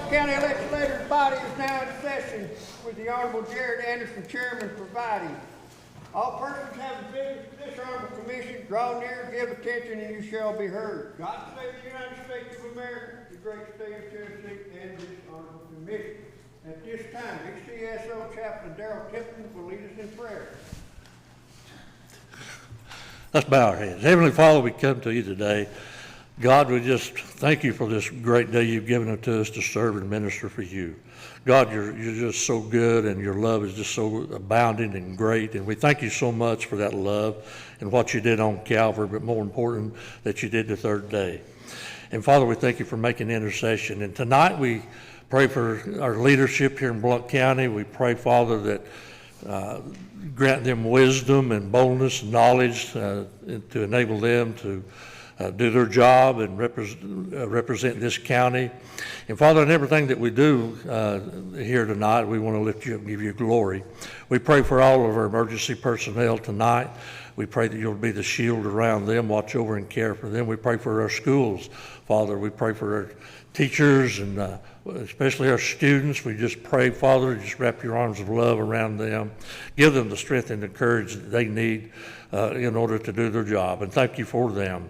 County Legislative Body is now in session with the Honorable Jared Anderson, Chairman, presiding. All persons having business with this Honorable Commission, draw near, give attention, and you shall be heard. God save the United States of America, the great state of Tennessee, and this Honorable Commission. At this time, HCSO Chaplain Darrell Tipton will lead us in prayer. Let's bow our heads. Heavenly Father, we come to you today. God, we just thank you for this great day you've given it to us to serve and minister for you. God, you're just so good, and your love is just so abounding and great, and we thank you so much for that love and what you did on Calvary, but more important, that you did the third day. And Father, we thank you for making intercession. And tonight we pray for our leadership here in Blount County. We pray, Father, that grant them wisdom and boldness and knowledge to enable them to do their job and represent this county. And Father, in everything that we do here tonight, we want to lift you up and give you glory. We pray for all of our emergency personnel tonight. We pray that you'll be the shield around them, watch over and care for them. We pray for our schools, Father. We pray for our teachers and especially our students. We just pray, Father, just wrap your arms of love around them. Give them the strength and the courage that they need in order to do their job. And thank you for them.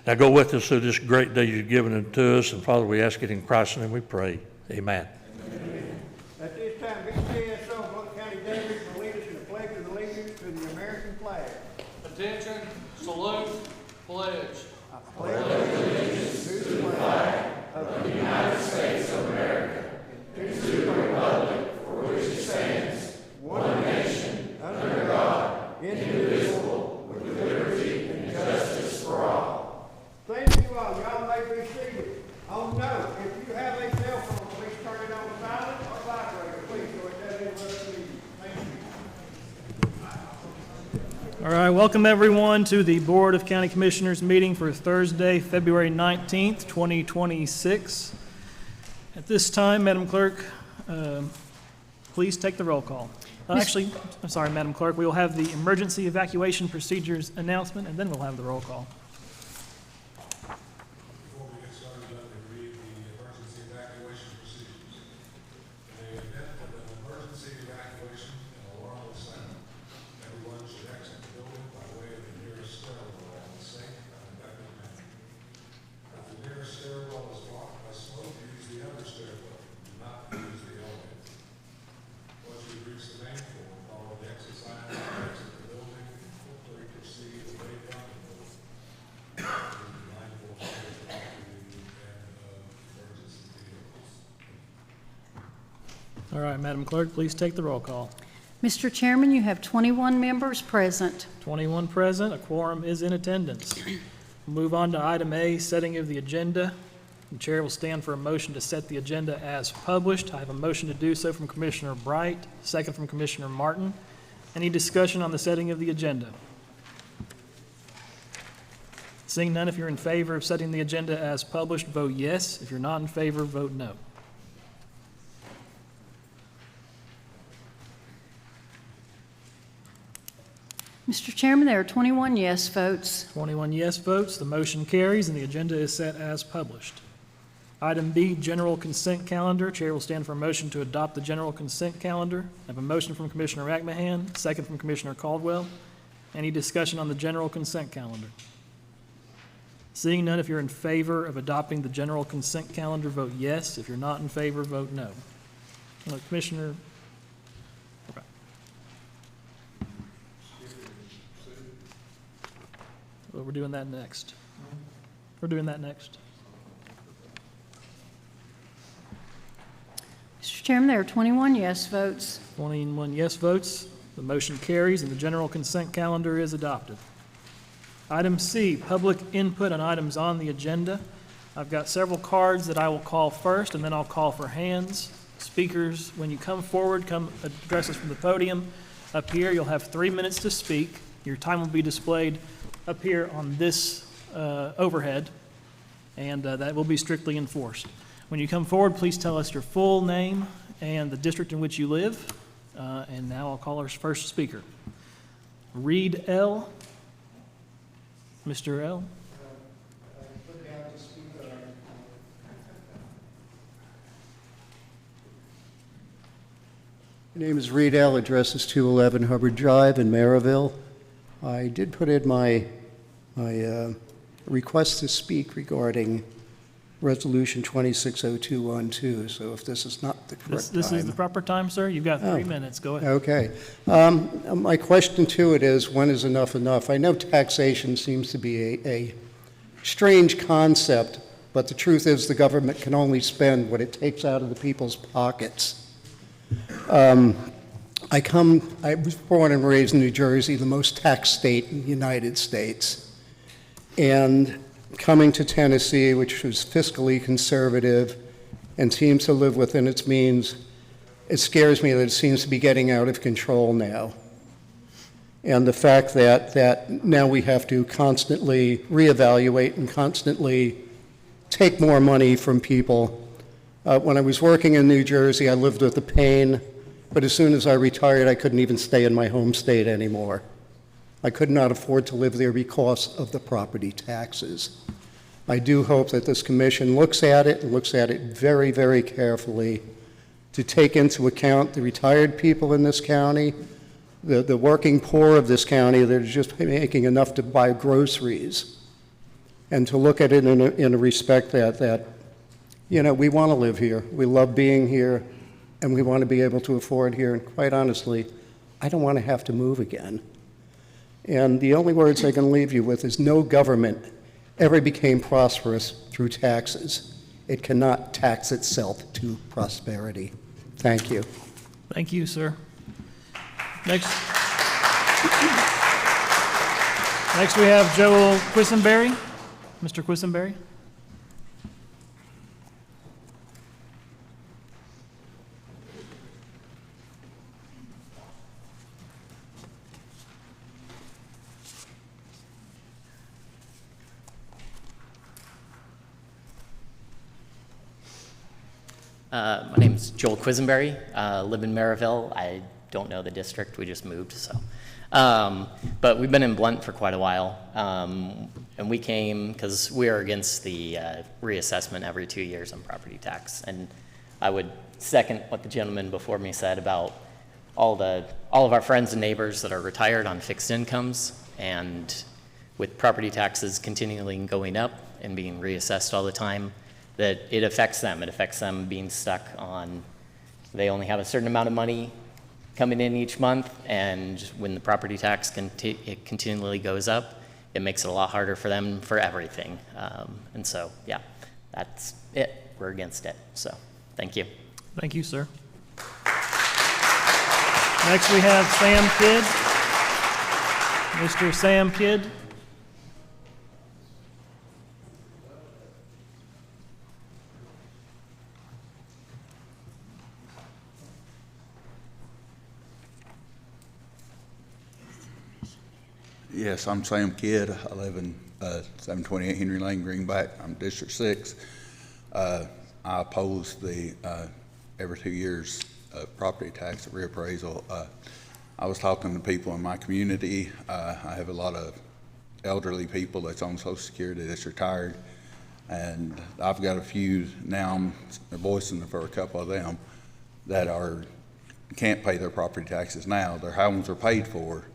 Now go with us through this great day you've given it to us. And Father, we ask it in Christ's name we pray. Amen. Amen. At this time, HCSO Blount County David will lead us in the pledge of allegiance to the American flag. Attention, salute, pledge. I pledge allegiance to the flag of the United States of America, and to the republic for which it stands, one nation, under God, indivisible, with liberty and justice for all. Thank you all. Y'all may be seated. Oh no, if you have a cell phone, please turn it on silent or vibrator, please, so it doesn't interrupt the meeting. Thank you. All right, welcome everyone to the Board of County Commissioners meeting for Thursday, February 19th, 2026. At this time, Madam Clerk, please take the roll call. Actually, I'm sorry, Madam Clerk, we will have the emergency evacuation procedures announcement, and then we'll have the roll call. Before we get started, let me read the emergency evacuation procedures. In the event of an emergency evacuation, an alarm will sound. Everyone should exit the building by way of the nearest stairwell in a safe and effective manner. If the nearest stairwell is blocked by smoke, use the other stairwell. Do not use the elevator. Once you reach the main floor, follow the exit sign and exit the building and quickly proceed away from the building. Be mindful of the emergency vehicles. All right, Madam Clerk, please take the roll call. Mr. Chairman, you have 21 members present. 21 present, a quorum is in attendance. We'll move on to item A, setting of the agenda. The chair will stand for a motion to set the agenda as published. I have a motion to do so from Commissioner Bright, second from Commissioner Martin. Any discussion on the setting of the agenda? Seeing none, if you're in favor of setting the agenda as published, vote yes. If you're not in favor, vote no. Mr. Chairman, there are 21 yes votes. 21 yes votes, the motion carries, and the agenda is set as published. Item B, general consent calendar. Chair will stand for a motion to adopt the general consent calendar. I have a motion from Commissioner McMahon, second from Commissioner Caldwell. Any discussion on the general consent calendar? Seeing none, if you're in favor of adopting the general consent calendar, vote yes. If you're not in favor, vote no. Commissioner? Okay. Well, we're doing that next. We're doing that next. Mr. Chairman, there are 21 yes votes. 21 yes votes. The motion carries and the general consent calendar is adopted. Item C, public input on items on the agenda. I've got several cards that I will call first, and then I'll call for hands. Speakers, when you come forward, come address us from the podium. Up here, you'll have 3 minutes to speak. Your time will be displayed up here on this overhead, and that will be strictly enforced. When you come forward, please tell us your full name and the district in which you live. And now I'll call our first speaker. Reed L. Mr. L. My name is Reed L. Address is 211 Hubbard Drive in Maryville. I did put in my request to speak regarding Resolution 260212, so if this is not the correct time. This is the proper time, sir? You've got 3 minutes. Go ahead. Okay. My question to it is, when is enough enough? I know taxation seems to be a strange concept, but the truth is the government can only spend what it takes out of the people's pockets. I was born and raised in New Jersey, the most taxed state in the United States. And coming to Tennessee, which was fiscally conservative and seems to live within its means, it scares me that it seems to be getting out of control now. And the fact that now we have to constantly reevaluate and constantly take more money from people. When I was working in New Jersey, I lived with the pain, but as soon as I retired, I couldn't even stay in my home state anymore. I could not afford to live there because of the property taxes. I do hope that this commission looks at it and looks at it very, very carefully to take into account the retired people in this county, the working poor of this county that are just making enough to buy groceries, and to look at it in a respect that, you know, we want to live here, we love being here, and we want to be able to afford here, and quite honestly, I don't want to have to move again. And the only words I can leave you with is no government ever became prosperous through taxes. It cannot tax itself to prosperity. Thank you. Thank you, sir. Next we have Joel Quisenberry. Mr. Quisenberry. My name's Joel Quisenberry. Live in Maryville. I don't know the district. We just moved, so. But we've been in Blount for quite a while. And we came because we are against the reassessment every 2 years on property tax. And I would second what the gentleman before me said about all of our friends and neighbors that are retired on fixed incomes, and with property taxes continually going up and being reassessed all the time, that it affects them. It affects them being stuck on, they only have a certain amount of money coming in each month, and when the property tax it continually goes up, it makes it a lot harder for them for everything. And so, yeah, that's it. We're against it. So, thank you. Thank you, sir. Next we have Sam Kidd. Mr. Sam Kidd. Yes, I'm Sam Kidd. I live in 728 Henry Lane, Greenback. I'm District 6. I oppose the every 2 years property tax reappraisal. I was talking to people in my community. I have a lot of elderly people that's on Social Security that's retired, and I've got a few now. I'm voicing for a couple of them that can't pay their property taxes now. Their homes are paid for,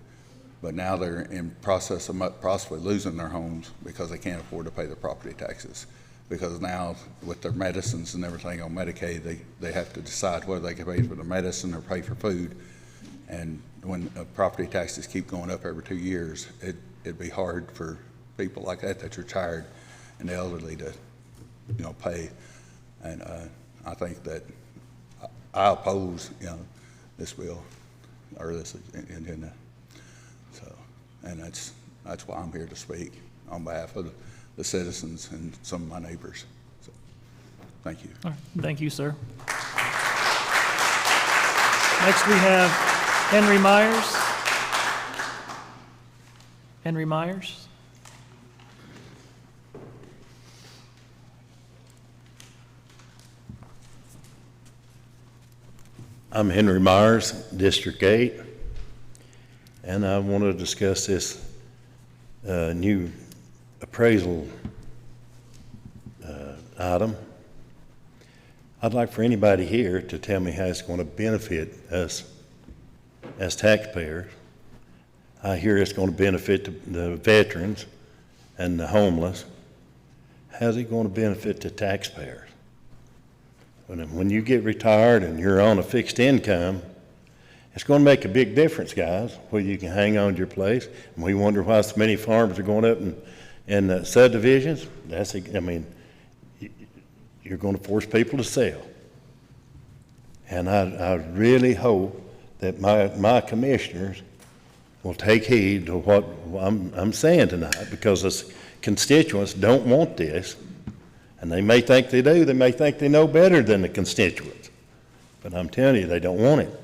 but now they're in process of possibly losing their homes because they can't afford to pay their property taxes. Because now with their medicines and everything on Medicaid, they have to decide whether they can pay for the medicine or pay for food. And when property taxes keep going up every 2 years, it'd be hard for people like that that's retired and the elderly to, pay. And I think that I oppose, this bill or this agenda. So, and that's why I'm here to speak on behalf of the citizens and some of my neighbors. So, thank you. All right. Thank you, sir. Next we have Henry Myers. Henry Myers. I'm Henry Myers, District 8, and I want to discuss this new appraisal item. I'd like for anybody here to tell me how it's going to benefit us as taxpayers. I hear it's going to benefit the veterans and the homeless. How's it going to benefit the taxpayers? When you get retired and you're on a fixed income, it's going to make a big difference, guys, where you can hang on to your place. And we wonder why so many farms are going up in subdivisions. You're going to force people to sell. And I really hope that my commissioners will take heed to what I'm saying tonight, because us constituents don't want this. And they may think they do. They may think they know better than the constituents. But I'm telling you, they don't want it.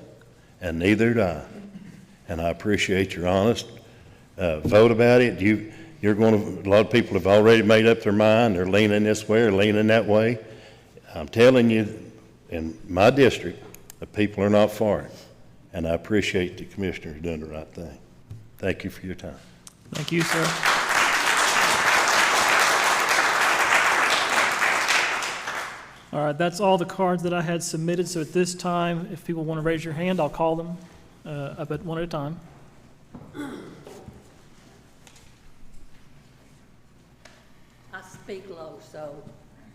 And neither do I. And I appreciate your honest vote about it. A lot of people have already made up their mind. They're leaning this way or leaning that way. I'm telling you, in my district, the people are not for it. And I appreciate the commissioners doing the right thing. Thank you for your time. Thank you, sir. All right, that's all the cards that I had submitted. So at this time, if people want to raise your hand, I'll call them up at one at a time. I speak low, so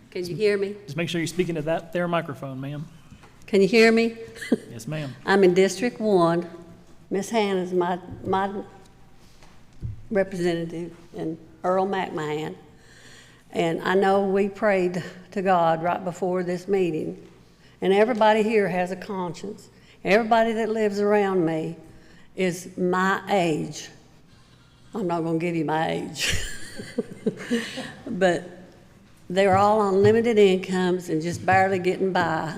can you hear me? Just make sure you're speaking to that there microphone, ma'am. Can you hear me? Yes, ma'am. I'm in District 1. Miss Hannah's my representative, and Earl McMahon. And I know we prayed to God right before this meeting. And everybody here has a conscience. Everybody that lives around me is my age. I'm not going to give you my age. But they're all on limited incomes and just barely getting by.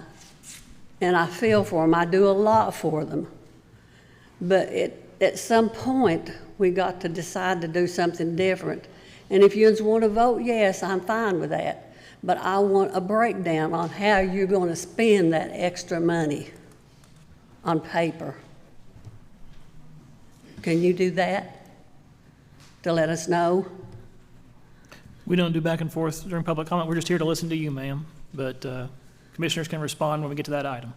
And I feel for them. I do a lot for them. But at some point, we got to decide to do something different. And if you want to vote yes, I'm fine with that. But I want a breakdown on how you're going to spend that extra money on paper. Can you do that to let us know? We don't do back and forth during public comment. We're just here to listen to you, ma'am. But commissioners can respond when we get to that item.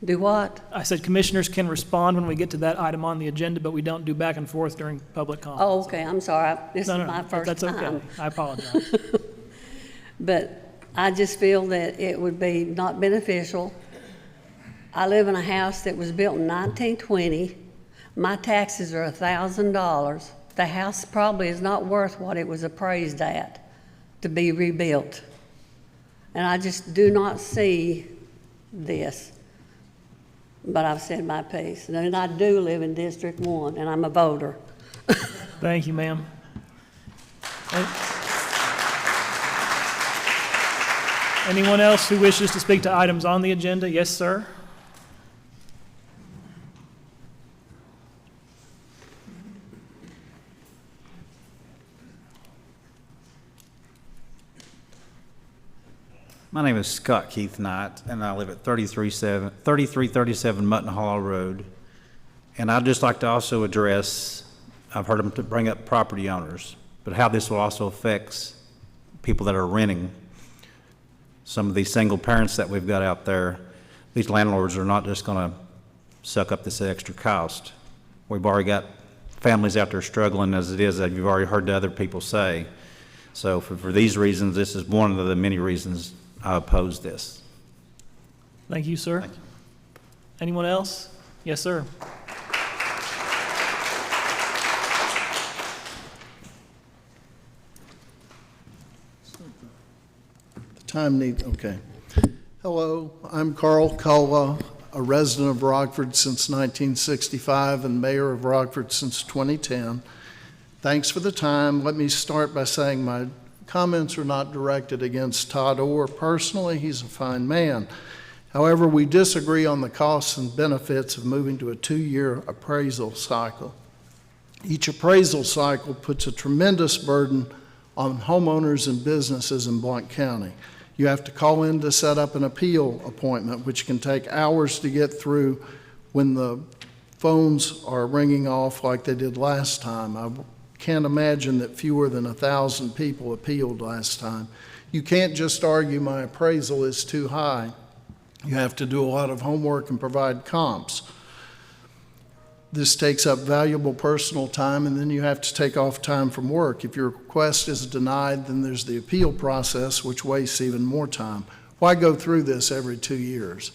Do what? I said commissioners can respond when we get to that item on the agenda, but we don't do back and forth during public comment. Oh, okay, I'm sorry. This is my first that's time. okay. I apologize. But I just feel that it would be not beneficial. I live in a house that was built in 1920. My taxes are $1,000. The house probably is not worth what it was appraised at to be rebuilt. And I just do not see this. But I've said my piece. And I do live in District 1, and I'm a voter. Thank you, ma'am. Anyone else who wishes to speak to items on the agenda? Yes, sir. My name is Scott Keith Knight, and I live at 3337 Mutton Hollow Road. And I'd just like to also address, I've heard them to bring up property owners, but how this will also affect people that are renting. Some of these single parents that we've got out there, these landlords are not just going to suck up this extra cost. We've already got families out there struggling as it is, that you've already heard the other people say. So for these reasons, this is one of the many reasons I oppose this. Thank you, sir. Thank you. Anyone else? Yes, sir. Okay. Hello, I'm Carl Culva, a resident of Rockford since 1965 and mayor of Rockford since 2010. Thanks for the time. Let me start by saying my comments are not directed against Todd Orr personally. He's a fine man. However, we disagree on the costs and benefits of moving to a 2-year appraisal cycle. Each appraisal cycle puts a tremendous burden on homeowners and businesses in Blount County. You have to call in to set up an appeal appointment, which can take hours to get through when the phones are ringing off like they did last time. I can't imagine that fewer than 1,000 people appealed last time. You can't just argue my appraisal is too high. You have to do a lot of homework and provide comps. This takes up valuable personal time, and then you have to take off time from work. If your request is denied, then there's the appeal process, which wastes even more time. Why go through this every 2 years?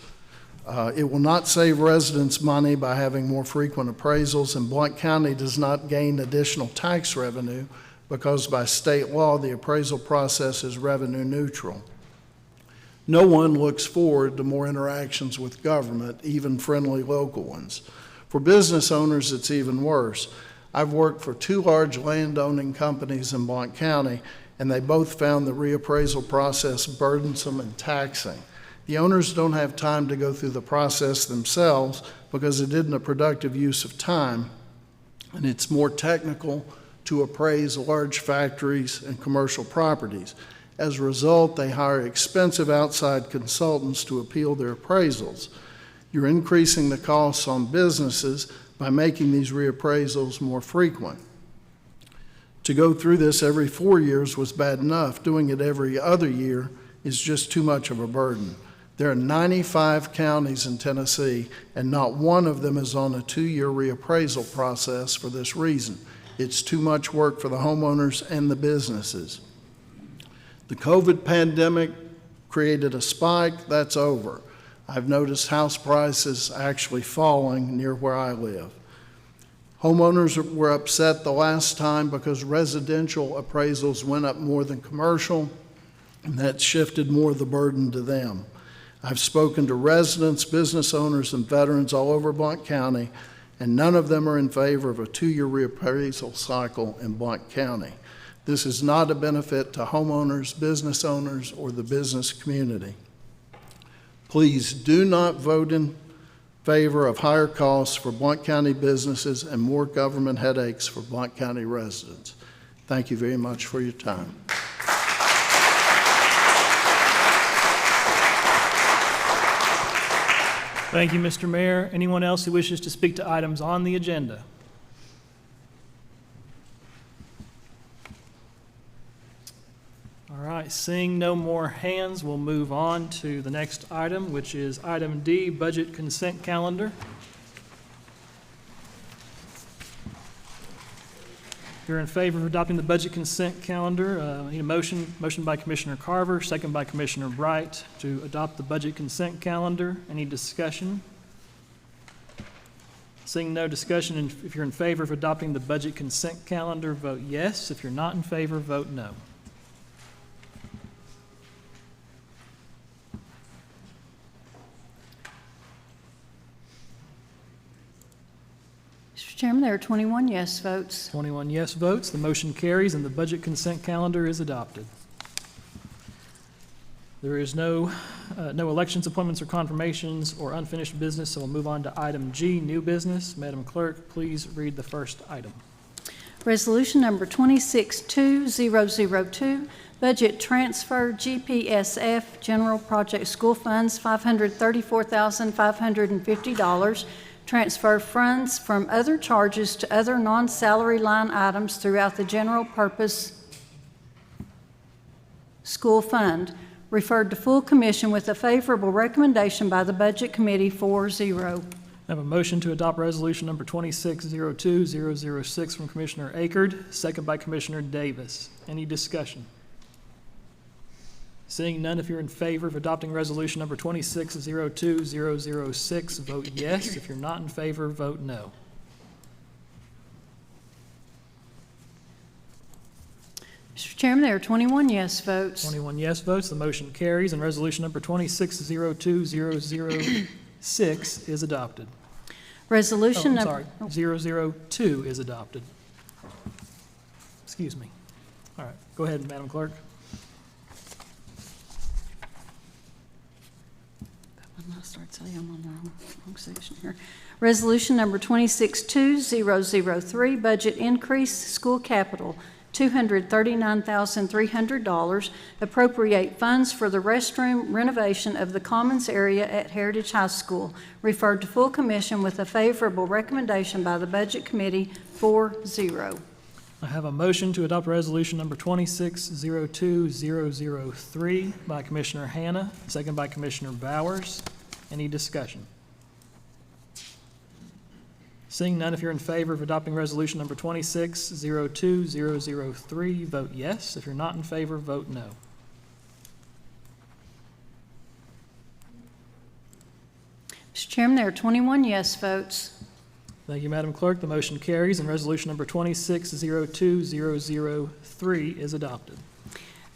It will not save residents money by having more frequent appraisals, and Blount County does not gain additional tax revenue because by state law, the appraisal process is revenue neutral. No one looks forward to more interactions with government, even friendly local ones. For business owners, it's even worse. I've worked for 2 large landowning companies in Blount County, and they both found the reappraisal process burdensome and taxing. The owners don't have time to go through the process themselves because it isn't a productive use of time, and it's more technical to appraise large factories and commercial properties. As a result, they hire expensive outside consultants to appeal their appraisals. You're increasing the costs on businesses by making these reappraisals more frequent. To go through this every 4 years was bad enough. Doing it every other year is just too much of a burden. There are 95 counties in Tennessee, and not one of them is on a 2-year reappraisal process for this reason. It's too much work for the homeowners and the businesses. The COVID pandemic created a spike. That's over. I've noticed house prices actually falling near where I live. Homeowners were upset the last time because residential appraisals went up more than commercial, and that shifted more of the burden to them. I've spoken to residents, business owners, and veterans all over Blount County, and none of them are in favor of a 2-year reappraisal cycle in Blount County. This is not a benefit to homeowners, business owners, or the business community. Please do not vote in favor of higher costs for Blount County businesses and more government headaches for Blount County residents. Thank you very much for your time. Thank you, Mr. Mayor. Anyone else who wishes to speak to items on the agenda? All right, seeing no more hands, we'll move on to the next item, which is item D, budget consent calendar. If you're in favor of adopting the budget consent calendar, I need a motion by Commissioner Carver, second by Commissioner Bright to adopt the budget consent calendar. Any discussion? Seeing no discussion, and if you're in favor of adopting the budget consent calendar, vote yes. If you're not in favor, vote no. Mr. Chairman, there are 21 yes votes. 21 yes votes. The motion carries, and the budget consent calendar is adopted. There is no elections, appointments, or confirmations or unfinished business, so we'll move on to item G, new business. Madam Clerk, please read the first item. Resolution number 262002, budget transfer GPSF General Project School Funds, $534,550. Transfer funds from other charges to other non-salary line items throughout the general purpose school fund. Referred to full commission with a favorable recommendation by the Budget Committee 4-0. I have a motion to adopt resolution number 2602006 from Commissioner Akerd, second by Commissioner Davis. Any discussion? Seeing none, if you're in favor of adopting resolution number 2602006, vote yes. If you're not in favor, vote no. Mr. Chairman, there are 21 yes votes. 21 yes votes. The motion carries, and resolution number 2602006 is adopted. Resolution I'm number... sorry, 002 is adopted. Excuse me. All right, go ahead, Madam Clerk. I'm on the wrong section here. Resolution number 262003, budget increase, school capital, $239,300. Appropriate funds for the restroom renovation of the Commons area at Heritage High School. Referred to full commission with a favorable recommendation by the Budget Committee 4-0. I have a motion to adopt resolution number 2602003 by Commissioner Hanna, second by Commissioner Bowers. Any discussion? Seeing none, if you're in favor of adopting resolution number 2602003, vote yes. If you're not in favor, vote no. Mr. Chairman, there are 21 yes votes. Thank you, Madam Clerk. The motion carries, and resolution number 2602003 is adopted.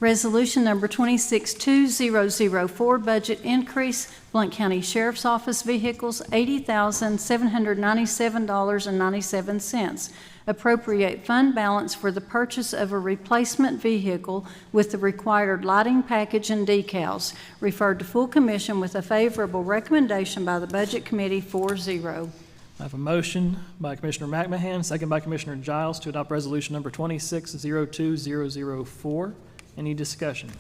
Resolution number 2620004, budget increase, Blount County Sheriff's Office vehicles, $80,797.97. Appropriate fund balance for the purchase of a replacement vehicle with the required lighting package and decals. Referred to full commission with a favorable recommendation by the Budget Committee 4-0. I have a motion by Commissioner McMahon, second by Commissioner Giles, to adopt resolution number 2602004. Any discussion?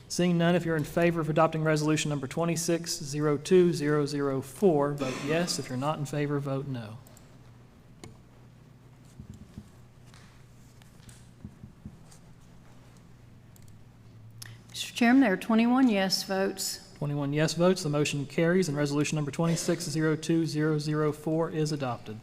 Seeing none, if you're in favor of adopting resolution number 2602004, vote yes. If you're not in favor, vote no. Mr. Chairman, there are 21 yes votes. 21 yes votes, the motion carries, and resolution number 2602004 is adopted.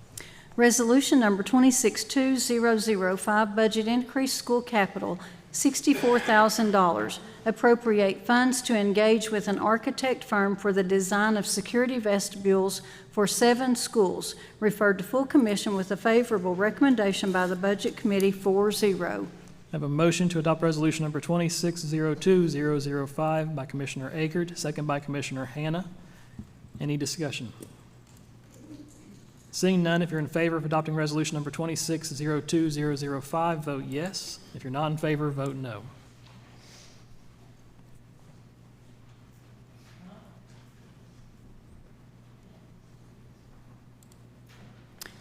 Resolution number 2620005, budget increase, school capital, $64,000. Appropriate funds to engage with an architect firm for the design of security vestibules for 7 schools. Referred to full commission with a favorable recommendation by the Budget Committee 4-0. I have a motion to adopt resolution number 2602005 by Commissioner Akert, second by Commissioner Hanna. Any discussion? Seeing none, if you're in favor of adopting resolution number 2602005, vote yes. If you're not in favor, vote no.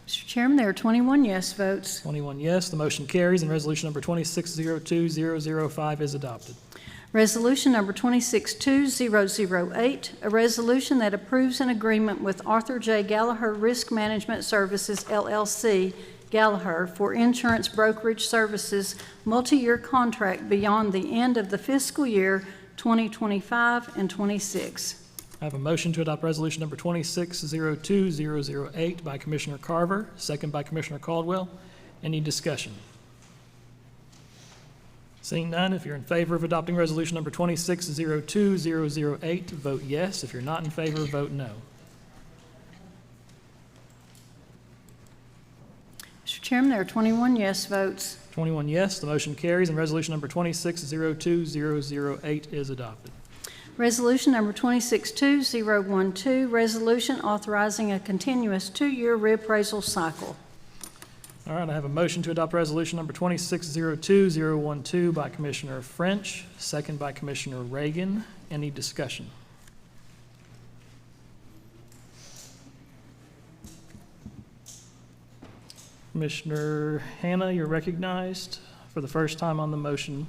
Mr. Chairman, there are 21 yes votes. 21 yes, the motion carries, and resolution number 2602005 is adopted. Resolution number 2620008, a resolution that approves an agreement with Arthur J. Gallagher Risk Management Services, LLC, Gallagher, for insurance brokerage services, multi-year contract beyond the end of the fiscal year 2025 and 26. I have a motion to adopt resolution number 2602008 by Commissioner Carver, second by Commissioner Caldwell. Any discussion? Seeing none, if you're in favor of adopting resolution number 2602008, vote yes. If you're not in favor, vote no. Mr. Chairman, there are 21 yes votes. 21 yes, the motion carries, and resolution number 2602008 is adopted. Resolution number 2620012, resolution authorizing a continuous 2-year reappraisal cycle. All right, I have a motion to adopt resolution number 2602012 by Commissioner French, second by Commissioner Reagan. Any discussion? Commissioner Hanna, you're recognized for the first time on the motion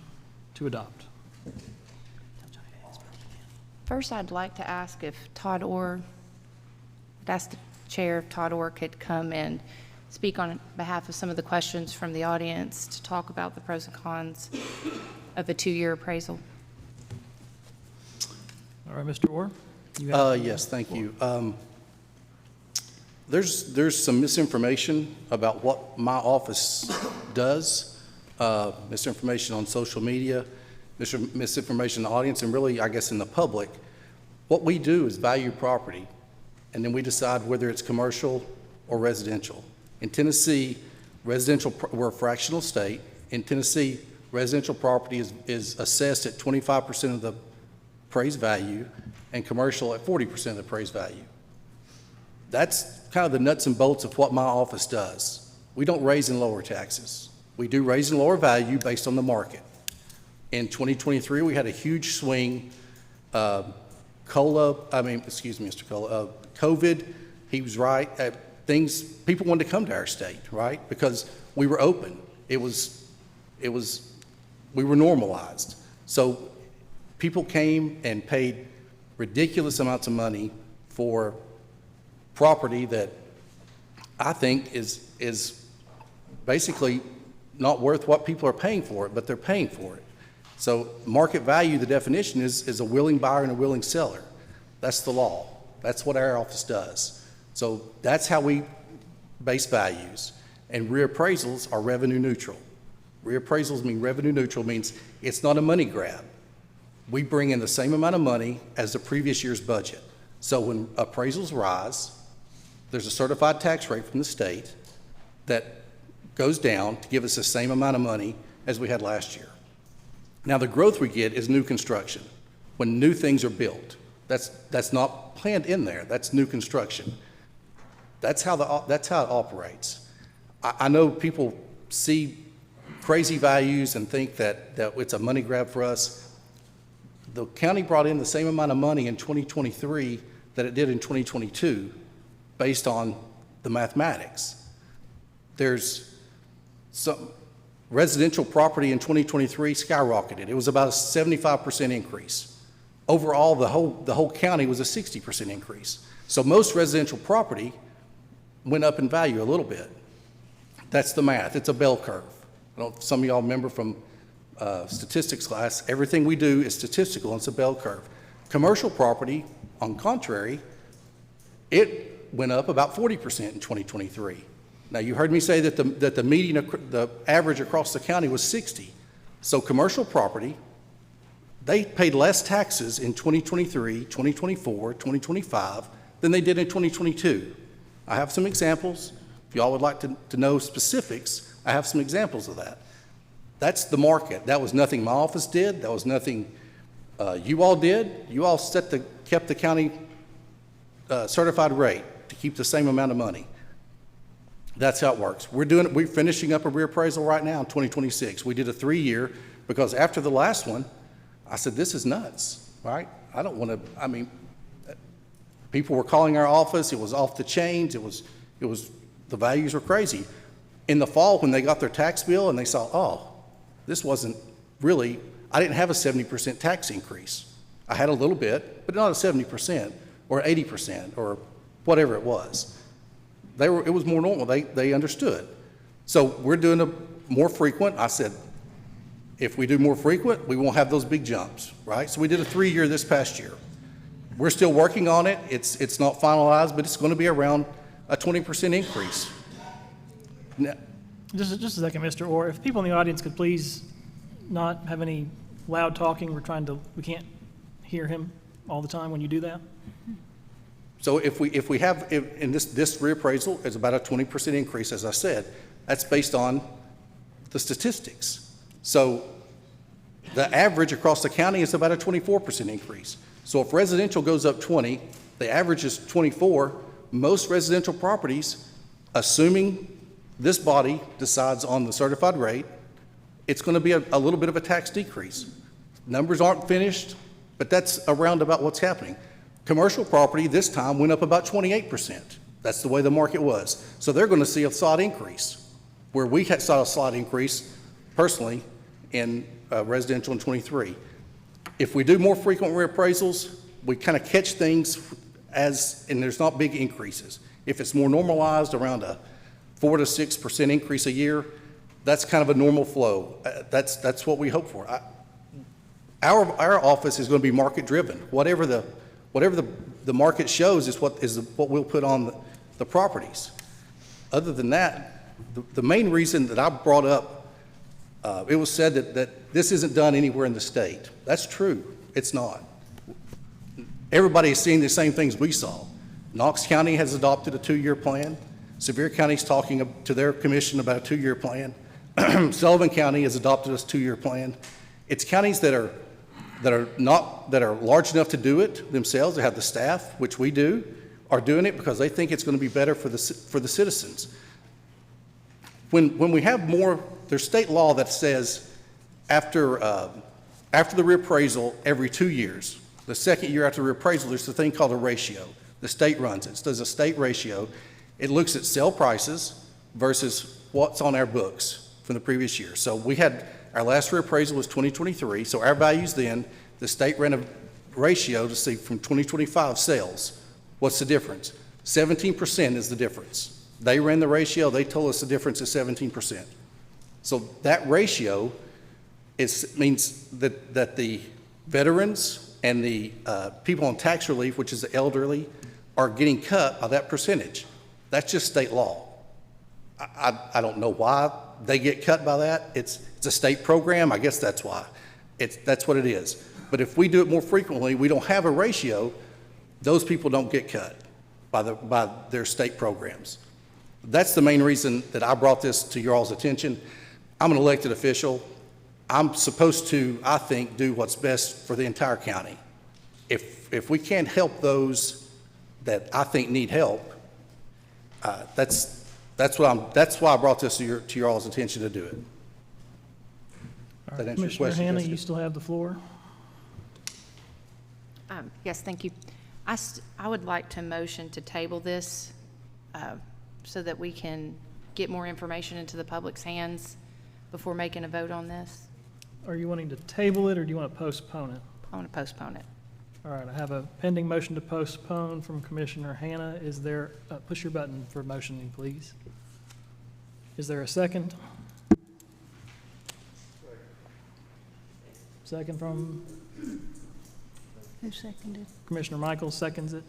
to adopt. First, I'd like to ask if Todd Orr, ask the chair if Todd Orr could come and speak on behalf of some of the questions from the audience to talk about the pros and cons of a 2-year appraisal. All right, Mr. Orr? You have Yes, thank you. There's some misinformation about what my office does, misinformation on social media, misinformation in the audience, and really, I guess, in the public. What we do is value property, and then we decide whether it's commercial or residential. In Tennessee, we're a fractional state. In Tennessee, residential property is assessed at 25% of the appraised value and commercial at 40% of the appraised value. That's kind of the nuts and bolts of what my office does. We don't raise and lower taxes. We do raise and lower value based on the market. In 2023, we had a huge swing. Mr. Cola, COVID, he was right. People wanted to come to our state, right? Because we were open. We were normalized. So people came and paid ridiculous amounts of money for property that I think is basically not worth what people are paying for it, but they're paying for it. So market value, the definition is a willing buyer and a willing seller. That's the law. That's what our office does. So that's how we base values. And reappraisals are revenue neutral. Reappraisals mean revenue neutral, means it's not a money grab. We bring in the same amount of money as the previous year's budget. So when appraisals rise, there's a certified tax rate from the state that goes down to give us the same amount of money as we had last year. Now, the growth we get is new construction, when new things are built. That's not planned in there. That's new construction. That's how it operates. I know people see crazy values and think that it's a money grab for us. The county brought in the same amount of money in 2023 that it did in 2022 based on the mathematics. There's some residential property in 2023 skyrocketed. It was about a 75% increase. Overall, the whole county was a 60% increase. So most residential property went up in value a little bit. That's the math. It's a bell curve. I don't know if some of y'all remember from statistics class, everything we do is statistical, and it's a bell curve. Commercial property, on contrary, it went up about 40% in 2023. Now, you heard me say that the median, the average across the county was 60. So commercial property, they paid less taxes in 2023, 2024, 2025 than they did in 2022. I have some examples. If y'all would like to know specifics, I have some examples of that. That's the market. That was nothing my office did. That was nothing you all did. You all kept the county certified rate to keep the same amount of money. That's how it works. We're finishing up a reappraisal right now in 2026. We did a 3-year because after the last one, I said, this is nuts, right? I don't want to, people were calling our office. It was off the chains. It was, the values were crazy. In the fall, when they got their tax bill and they saw, oh, this wasn't really, I didn't have a 70% tax increase. I had a little bit, but not a 70% or 80% or whatever it was. It was more normal. They understood. So we're doing a more frequent. I said, if we do more frequent, we won't have those big jumps, right? So we did a 3-year this past year. We're still working on it. It's not finalized, but it's going to be around a 20% increase. Now, Just a second, Mr. Orr. If people in the audience could please not have any loud talking. We can't hear him all the time when you do that. So if we have, in this reappraisal is about a 20% increase, as I said, that's based on the statistics. So the average across the county is about a 24% increase. So if residential goes up 20, the average is 24, most residential properties, assuming this body decides on the certified rate, it's going to be a little bit of a tax decrease. Numbers aren't finished, but that's around about what's happening. Commercial property this time went up about 28%. That's the way the market was. So they're going to see a slight increase, where we saw a slight increase personally in residential in 23. If we do more frequent reappraisals, we kind of catch things and there's not big increases. If it's more normalized around a 4 to 6% increase a year, that's kind of a normal flow. That's what we hope for. Our office is going to be market driven. Whatever the market shows is what we'll put on the properties. Other than that, the main reason that I brought up, it was said that this isn't done anywhere in the state. That's true. It's not. Everybody is seeing the same things we saw. Knox County has adopted a 2-year plan. Sevier County is talking to their commission about a 2-year plan. Sullivan County has adopted a 2-year plan. It's counties that are large enough to do it themselves, they have the staff, which we do, are doing it because they think it's going to be better for the citizens. When we have more, there's state law that says after the reappraisal every 2 years, the second year after the reappraisal, there's a thing called a ratio. The state runs it. It does a state ratio. It looks at sale prices versus what's on our books from the previous year. So we had, our last reappraisal was 2023, so our values then, the state ran a ratio to see from 2025 sales. What's the difference? 17% is the difference. They ran the ratio, they told us the difference is 17%. So that ratio means that the veterans and the people on tax relief, which is the elderly, are getting cut by that percentage. That's just state law. I don't know why they get cut by that. It's a state program. I guess that's why. That's what it is. But if we do it more frequently, we don't have a ratio, those people don't get cut by their state programs. That's the main reason that I brought this to your all's attention. I'm an elected official. I'm supposed to, I think, do what's best for the entire county. If we can't help those that I think need help, that's why I brought this to your all's attention to do it. All That right, answer your Commissioner question, Hannah, Jessica? you still have the floor. Yes, thank you. I would like to motion to table this so that we can get more information into the public's hands before making a vote on this. Are you wanting to table it, or do you want to postpone it? I want to postpone it. All right, I have a pending motion to postpone from Commissioner Hannah. Is there, push your button for motioning, please. Is there a second? Second from Who seconded? Commissioner Michaels, seconds it.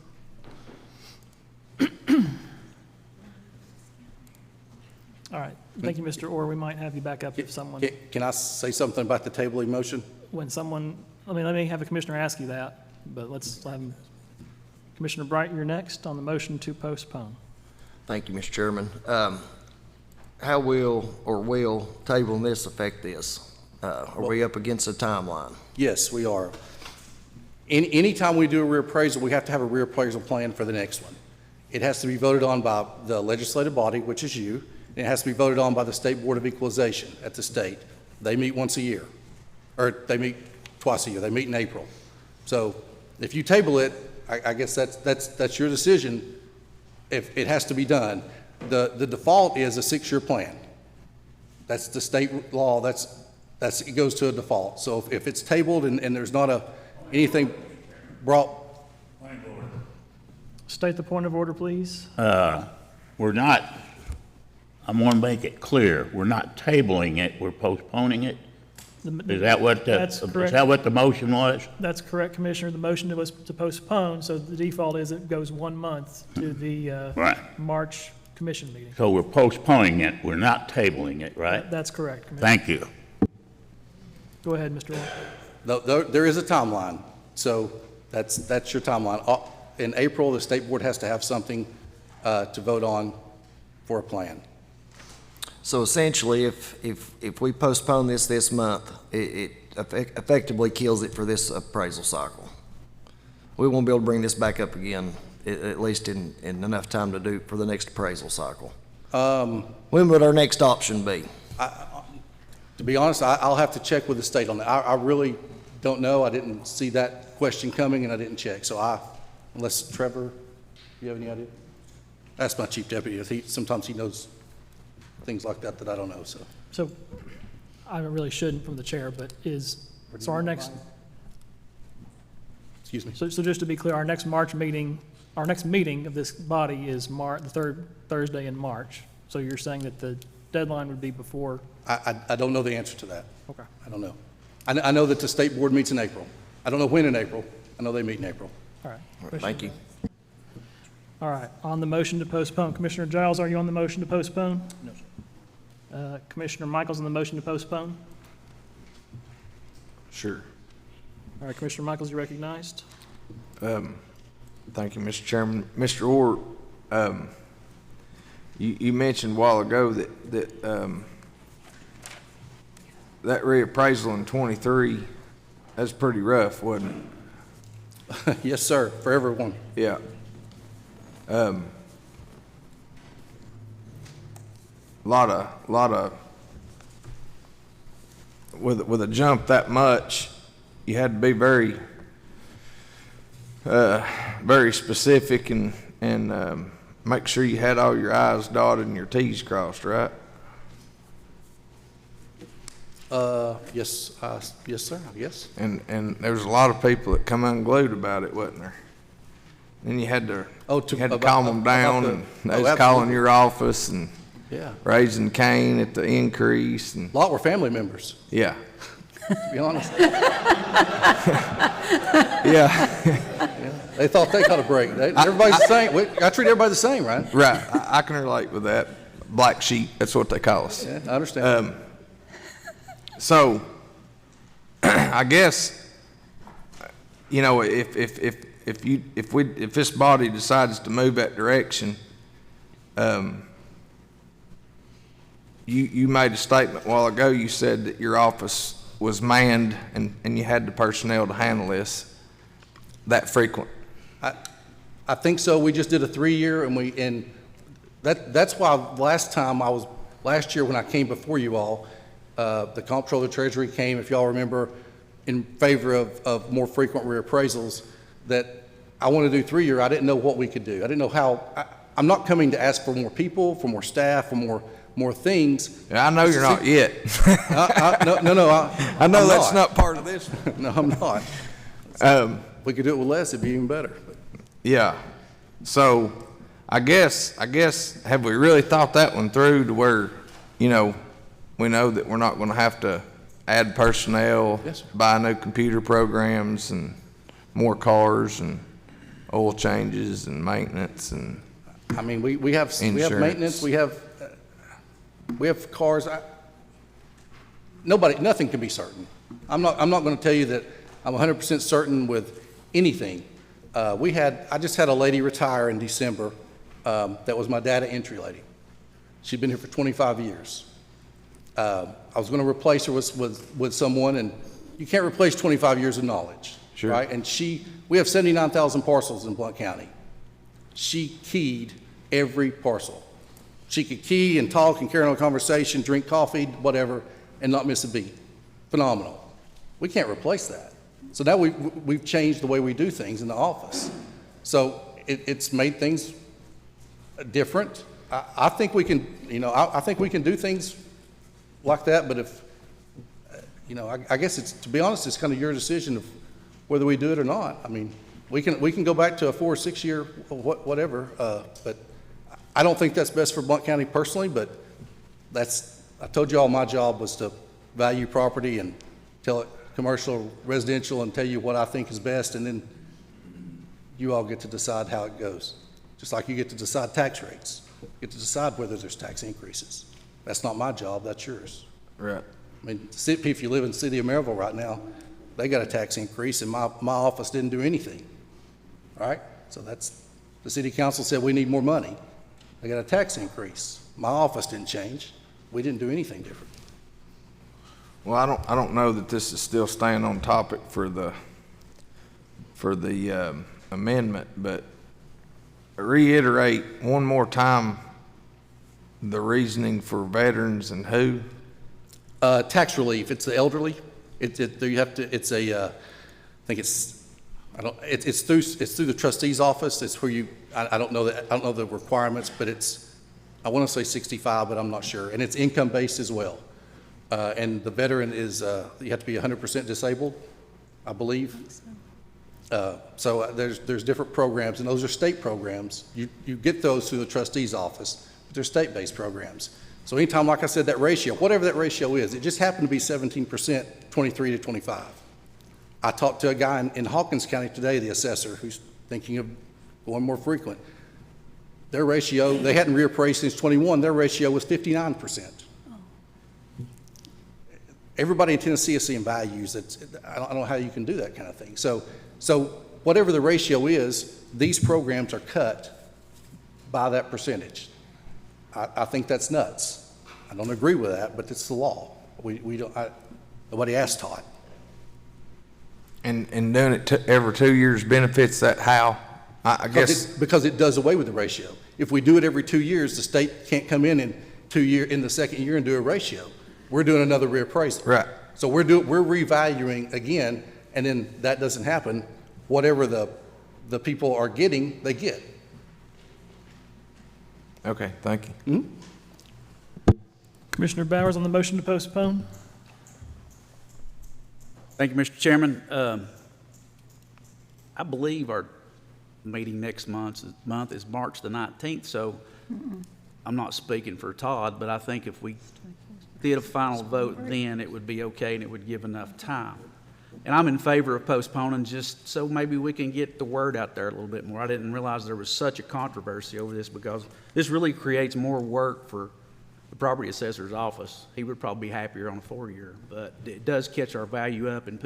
All right, thank you, Mr. Orr. We might have you back up if someone, Can I say something about the tabling motion? when someone, let me have a commissioner ask you that, but let's have Commissioner Bright, you're next on the motion to postpone. Thank you, Mr. Chairman. How will tabling this affect this? Are we up against a timeline? Yes, we are. Anytime we do a reappraisal, we have to have a reappraisal plan for the next one. It has to be voted on by the legislative body, which is you, and it has to be voted on by the State Board of Equalization at the state. They meet once a year, or they meet twice a year. They meet in April. So if you table it, I guess that's your decision. If it has to be done, the default is a 6-year plan. That's the state law. It goes to a default. So if it's tabled and there's not anything brought. State the point of order, please. We're not, I'm going to make it clear, we're not tabling it, we're postponing it. Is that what the motion was? That's correct, Commissioner. The motion was to postpone, so the default is it goes 1 month to the Right. March commission meeting. So we're postponing it, we're not tabling it, right? That's correct, Commissioner. Thank you. Go ahead, Mr. Orr. There is a timeline. So that's your timeline. In April, the State Board has to have something to vote on for a plan. So essentially, if we postpone this month, it effectively kills it for this appraisal cycle. We won't be able to bring this back up again, at least in enough time to do for the next appraisal cycle. When would our next option be? To be honest, I'll have to check with the state on that. I really don't know. I didn't see that question coming, and I didn't check. So unless Trevor, you have any idea? That's my chief deputy. Sometimes he knows things like that I don't know. So I really shouldn't from the chair, but so our next, Excuse me. so just to be clear, our next meeting of this body is the third Thursday in March. So you're saying that the deadline would be before? I don't know the answer to that. Okay. I don't know. I know that the State Board meets in April. I don't know when in April. I know they meet in April. All right. Thank you. All right, on the motion to postpone, Commissioner Giles, are you on the motion to postpone? No, sir. Commissioner Michaels on the motion to postpone? Sure. All right, Commissioner Michaels, you're recognized. Thank you, Mr. Chairman. Mr. Orr, you mentioned a while ago that reappraisal in 23, that's pretty rough, wasn't it? Yes, sir, for everyone. Yeah. Lot of, with a jump that much, you had to be very specific and make sure you had all your I's dotted and your T's crossed, right? Yes, sir, yes. And there was a lot of people that come unglued about it, wasn't there? Then you had to, calm them down, and they was calling your office and Yeah. raising Cain at the increase, and A lot were family members. yeah. to be honest. Yeah. They thought they got a break. Everybody's the same. I treat everybody the same, right? Right. I can relate with that. Black sheep, that's what they call us. Yeah, I understand. So, I guess, you know, if this body decides to move that direction, you made a statement a while ago. You said that your office was manned and you had the personnel to handle this that frequent. I think so. We just did a 3-year, and that's why last year when I came before you all, the Comptroller of the Treasury came, if y'all remember, in favor of more frequent reappraisals. That I want to do 3-year. I didn't know what we could do. I didn't know how. I'm not coming to ask for more people, for more staff, for more things. Yeah, I know you're not yet. No. I know that's not part of this. No, I'm not. We could do it with less, it'd be even better. Yeah. So I guess, have we really thought that one through to where, you know, we know that we're not going to have to add personnel, Yes, sir. buy new computer programs and more cars and oil changes and maintenance and I mean, we have maintenance, we have cars. Nothing can be certain. I'm not going to tell you that I'm 100% certain with anything. I just had a lady retire in December. That was my data entry lady. She'd been here for 25 years. I was going to replace her with someone, and you can't replace 25 years of knowledge, Sure. right? And we have 79,000 parcels in Blount County. She keyed every parcel. She could key and talk and carry on a conversation, drink coffee, whatever, and not miss a beat. Phenomenal. We can't replace that. So now we've changed the way we do things in the office. So it's made things different. I think we can, I think we can do things like that, but if, I guess to be honest, it's kind of your decision of whether we do it or not. I mean, we can go back to a 4 or 6 year, whatever, but I don't think that's best for Blount County personally, but I told you all my job was to value property and tell it commercial, residential, and tell you what I think is best, and then you all get to decide how it goes. Just like you get to decide tax rates. You get to decide whether there's tax increases. That's not my job, that's yours. right. I mean, if you live in the city of Maryville right now, they got a tax increase, and my office didn't do anything, all right? So the city council said we need more money. They got a tax increase. My office didn't change. We didn't do anything different. Well, I don't know that this is still staying on topic for the amendment, but reiterate one more time the reasoning for veterans and who? Tax relief. It's the elderly. It's through the trustee's office. It's where I don't know the requirements, but I want to say 65, but I'm not sure. And it's income based as well. And the veteran is, you have to be 100% disabled, I believe. So there's different programs, and those are state programs. You get those through the trustee's office, but they're state-based programs. So anytime, like I said, that ratio, whatever that ratio is, it just happened to be 17%, 23 to 25. I talked to a guy in Hawkins County today, the assessor, who's thinking of going more frequent. Their ratio, they hadn't reappraised since 21, their ratio was 59%. Everybody in Tennessee is seeing values. I don't know how you can do that kind of thing. So whatever the ratio is, these programs are cut by that percentage. I think that's nuts. I don't agree with that, but it's the law. Nobody asked Todd. And doing it every 2 years benefits that how? I guess Because it does away with the ratio. If we do it every 2 years, the state can't come in the second year and do a ratio. We're doing another reappraisal. Right. So we're revaluing again, and then that doesn't happen. Whatever the people are getting, they get. Okay, thank you. Mm-hmm. Commissioner Bowers on the motion to postpone? Thank you, Mr. Chairman. I believe our meeting next month is March the 19th, so I'm not speaking for Todd, but I think if we did a final vote, then it would be okay and it would give enough time. And I'm in favor of postponing just so maybe we can get the word out there a little bit more. I didn't realize there was such a controversy over this because this really creates more work for the property assessor's office. He would probably be happier on a 4-year, but it does catch our value up, and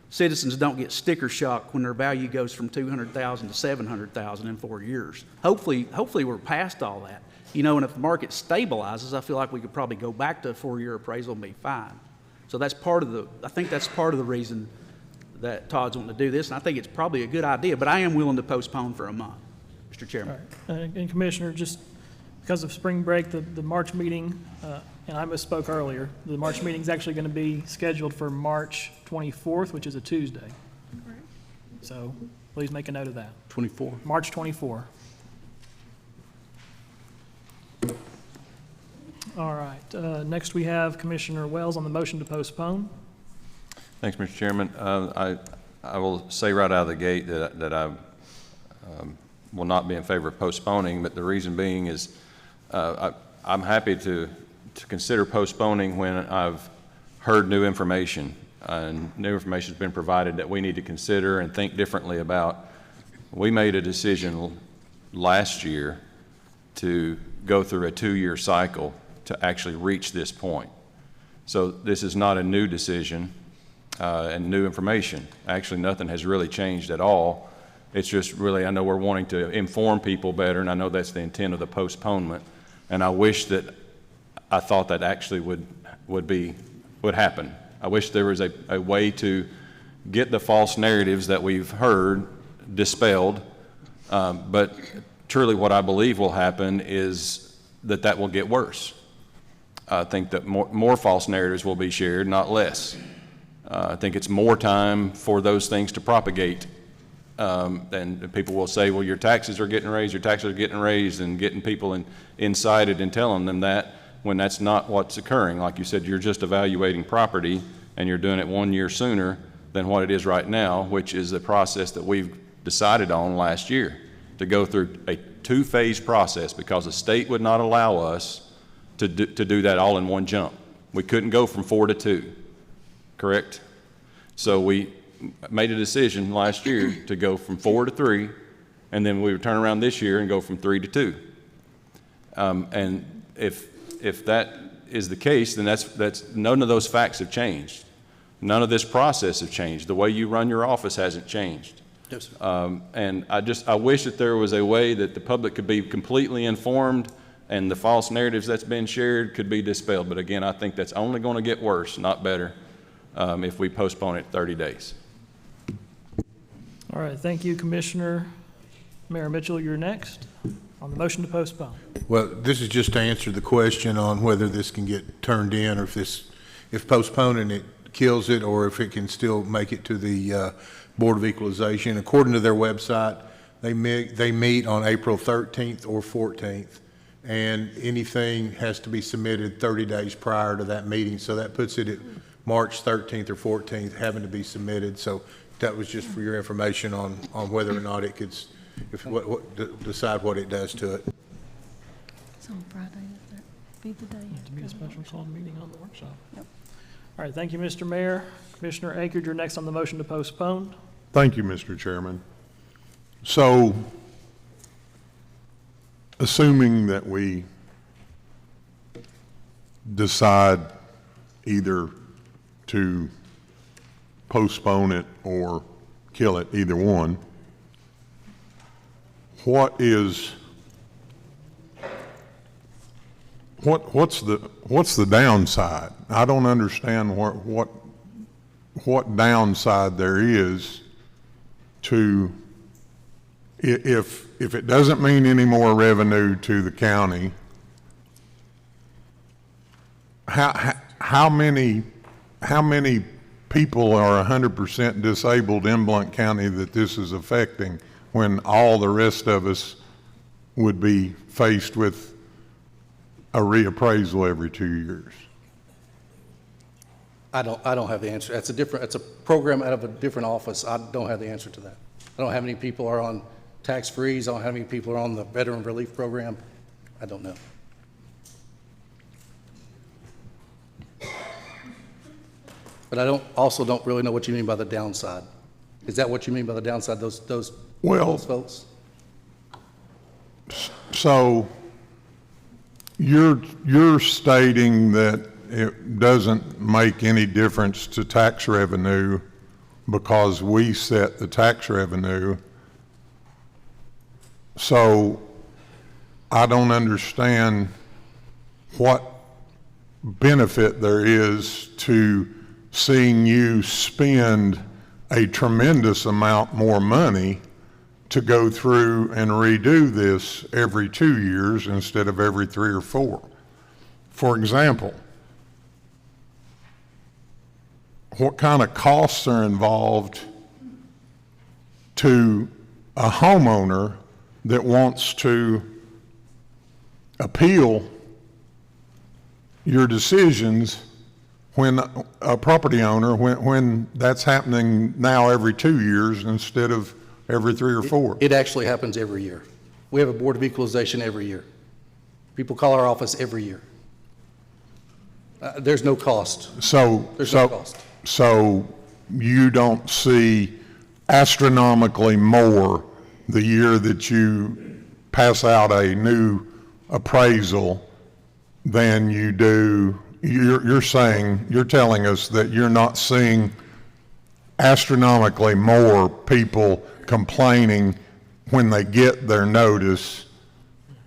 citizens don't get sticker shock when their value goes from $200,000 to $700,000 in 4 years. Hopefully we're past all that. You know, and if the market stabilizes, I feel like we could probably go back to a 4-year appraisal and be fine. So I think that's part of the reason that Todd's wanting to do this, and I think it's probably a good idea, but I am willing to postpone for a month, Mr. Chairman. All right. And Commissioner, just because of spring break, the March meeting, and I misspoke earlier, the March meeting is actually going to be scheduled for March 24th, which is a Tuesday. So please make a note of that. 24. March 24. All right. Next, we have Commissioner Wells on the motion to postpone. Thanks, Mr. Chairman. I will say right out of the gate that I will not be in favor of postponing, but the reason being is I'm happy to consider postponing when I've heard new information, and new information has been provided that we need to consider and think differently about. We made a decision last year to go through a 2-year cycle to actually reach this point. So this is not a new decision and new information. Actually, nothing has really changed at all. It's just really, I know we're wanting to inform people better, and I know that's the intent of the postponement. And I wish that I thought that actually would happen. I wish there was a way to get the false narratives that we've heard dispelled. But truly what I believe will happen is that will get worse. I think that more false narratives will be shared, not less. I think it's more time for those things to propagate. And people will say, well, your taxes are getting raised, and getting people incited and telling them that, when that's not what's occurring. Like you said, you're just evaluating property, and you're doing it 1 year sooner than what it is right now, which is the process that we've decided on last year, to go through a 2-phase process, because the state would not allow us to do that all in one jump. We couldn't go from 4 to 2, correct? So we made a decision last year to go from 4 to 3, and then we would turn around this year and go from 3 to 2. And if that is the case, then that's none of those facts have changed. None of this process has changed. The way you run your office hasn't changed. Yes, sir. And I wish that there was a way that the public could be completely informed and the false narratives that's been shared could be dispelled. But again, I think that's only going to get worse, not better, if we postpone it 30 days. All right. Thank you, Commissioner. Mayor Mitchell, you're next on the motion to postpone. Well, this is just to answer the question on whether this can get turned in, or if postponing it kills it, or if it can still make it to the Board of Equalization. According to their website, they meet on April 13th or 14th, and anything has to be submitted 30 days prior to that meeting. So that puts it at March 13th or 14th having to be submitted. So that was just for your information on whether or not it could, decide what it does to it. It's on Friday, be the day. To be a special called meeting on the workshop. Yep. All right, thank you, Mr. Mayor. Commissioner Akers, you're next on the motion to postpone. Thank you, Mr. Chairman. So, assuming that we decide either to postpone it or kill it, either one, what's the downside? I don't understand what downside there is to, if it doesn't mean any more revenue to the county, how many people are 100% disabled in Blount County that this is affecting, when all the rest of us would be faced with a reappraisal every 2 years? I don't have the answer. That's a program out of a different office. I don't have the answer to that. I don't know how many people are on tax freeze. I don't know how many people are on the veteran relief program. I don't know. But also don't really know what you mean by the downside. Is that what you mean by the downside, those folks? So you're stating that it doesn't make any difference to tax revenue because we set the tax revenue. So I don't understand what benefit there is to seeing you spend a tremendous amount more money to go through and redo this every 2 years instead of every 3 or 4. For example, what kind of costs are involved to a homeowner that wants to appeal your decisions when a property owner, when that's happening now every 2 years instead of every 3 or 4? It actually happens every year. We have a Board of Equalization every year. People call our office every year. There's no cost. There's no cost. So you don't see astronomically more the year that you pass out a new appraisal than you do. You're telling us that you're not seeing astronomically more people complaining when they get their notice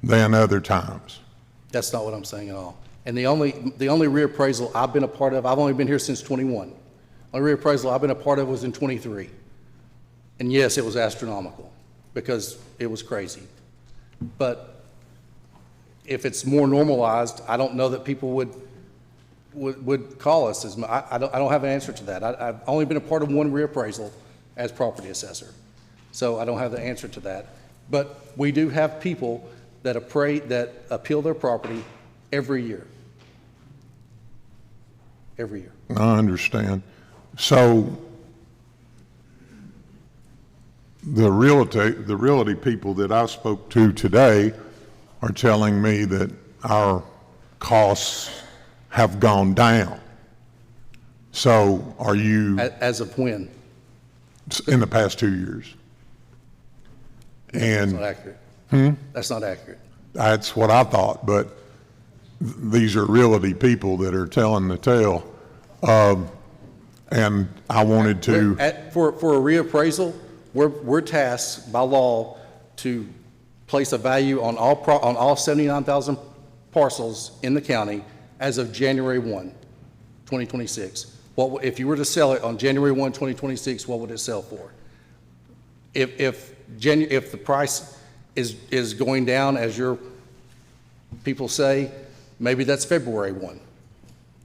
than other times. That's not what I'm saying at all. And the only reappraisal I've been a part of, I've only been here since 21. The only reappraisal I've been a part of was in 23. And yes, it was astronomical because it was crazy. But if it's more normalized, I don't know that people would call us as much. I don't have an answer to that. I've only been a part of one reappraisal as property assessor. So I don't have the answer to that. But we do have people that appeal their property every year. Every year. I understand. So the realty people that I spoke to today are telling me that our costs have gone down. So are you... As of when? In the past 2 years. That's not accurate. That's not accurate. That's what I thought, but these are realty people that are telling the tale. And I wanted to... For a reappraisal, we're tasked by law to place a value on all 79,000 parcels in the county as of January 1, 2026. If you were to sell it on January 1, 2026, what would it sell for? If the price is going down, as your people say, maybe that's February 1.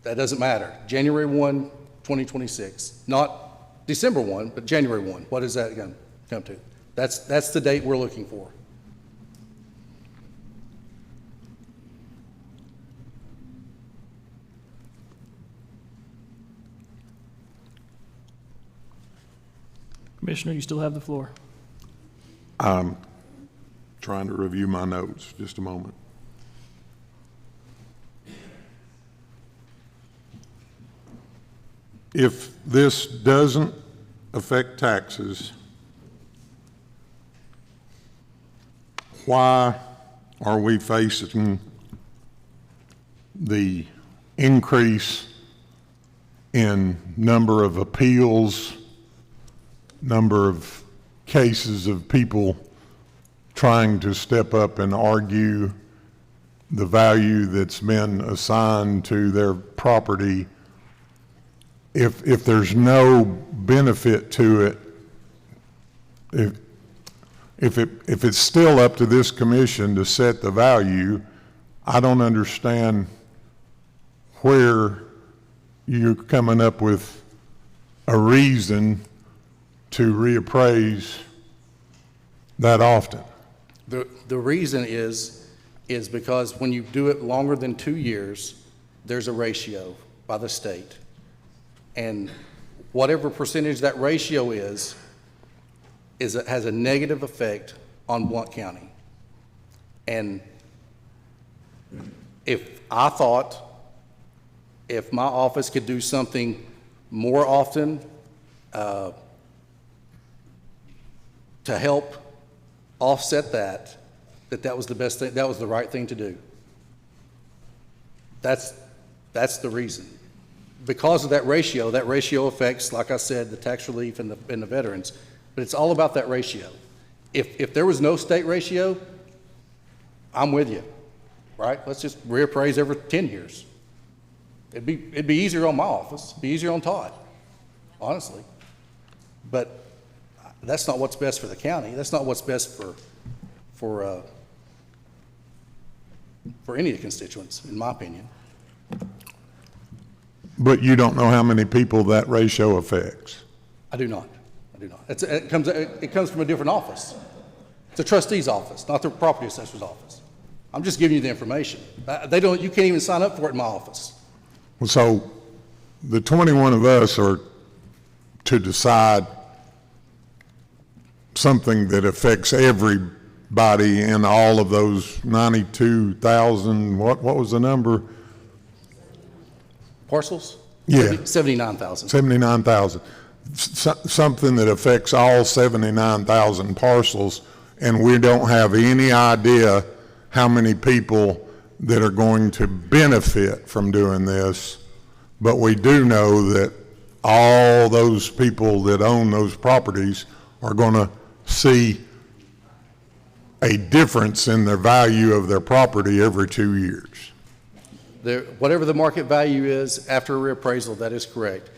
That doesn't matter. January 1, 2026. Not December 1, but January 1. What is that going to come to? That's the date we're looking for. Commissioner, you still have the floor. I'm trying to review my notes. Just a moment. If this doesn't affect taxes, why are we facing the increase in number of appeals, number of cases of people trying to step up and argue the value that's been assigned to their property? If there's no benefit to it, if it's still up to this commission to set the value, I don't understand where you're coming up with a reason to reappraise that often. The reason is because when you do it longer than 2 years, there's a ratio by the state. And whatever percentage that ratio has a negative effect on Blount County. And if my office could do something more often to help offset that was the best thing, that was the right thing to do. That's the reason. Because of that ratio affects, like I said, the tax relief and the veterans, but it's all about that ratio. If there was no state ratio, I'm with you, right? Let's just reappraise every 10 years. It'd be easier on my office, it'd be easier on Todd, honestly. But that's not what's best for the county. That's not what's best for any of the constituents, in my opinion. But you don't know how many people that ratio affects? I do not. It comes from a different office. It's a trustee's office, not the property assessor's office. I'm just giving you the information. You can't even sign up for it in my office. So the 21 of us are to decide something that affects everybody in all of those 92,000, what was the number? Parcels? Yeah. 79,000. 79,000. Something that affects all 79,000 parcels, and we don't have any idea how many people that are going to benefit from doing this, but we do know that all those people that own those properties are going to see a difference in the value of their property every 2 years. Whatever the market value is after a reappraisal, that is correct.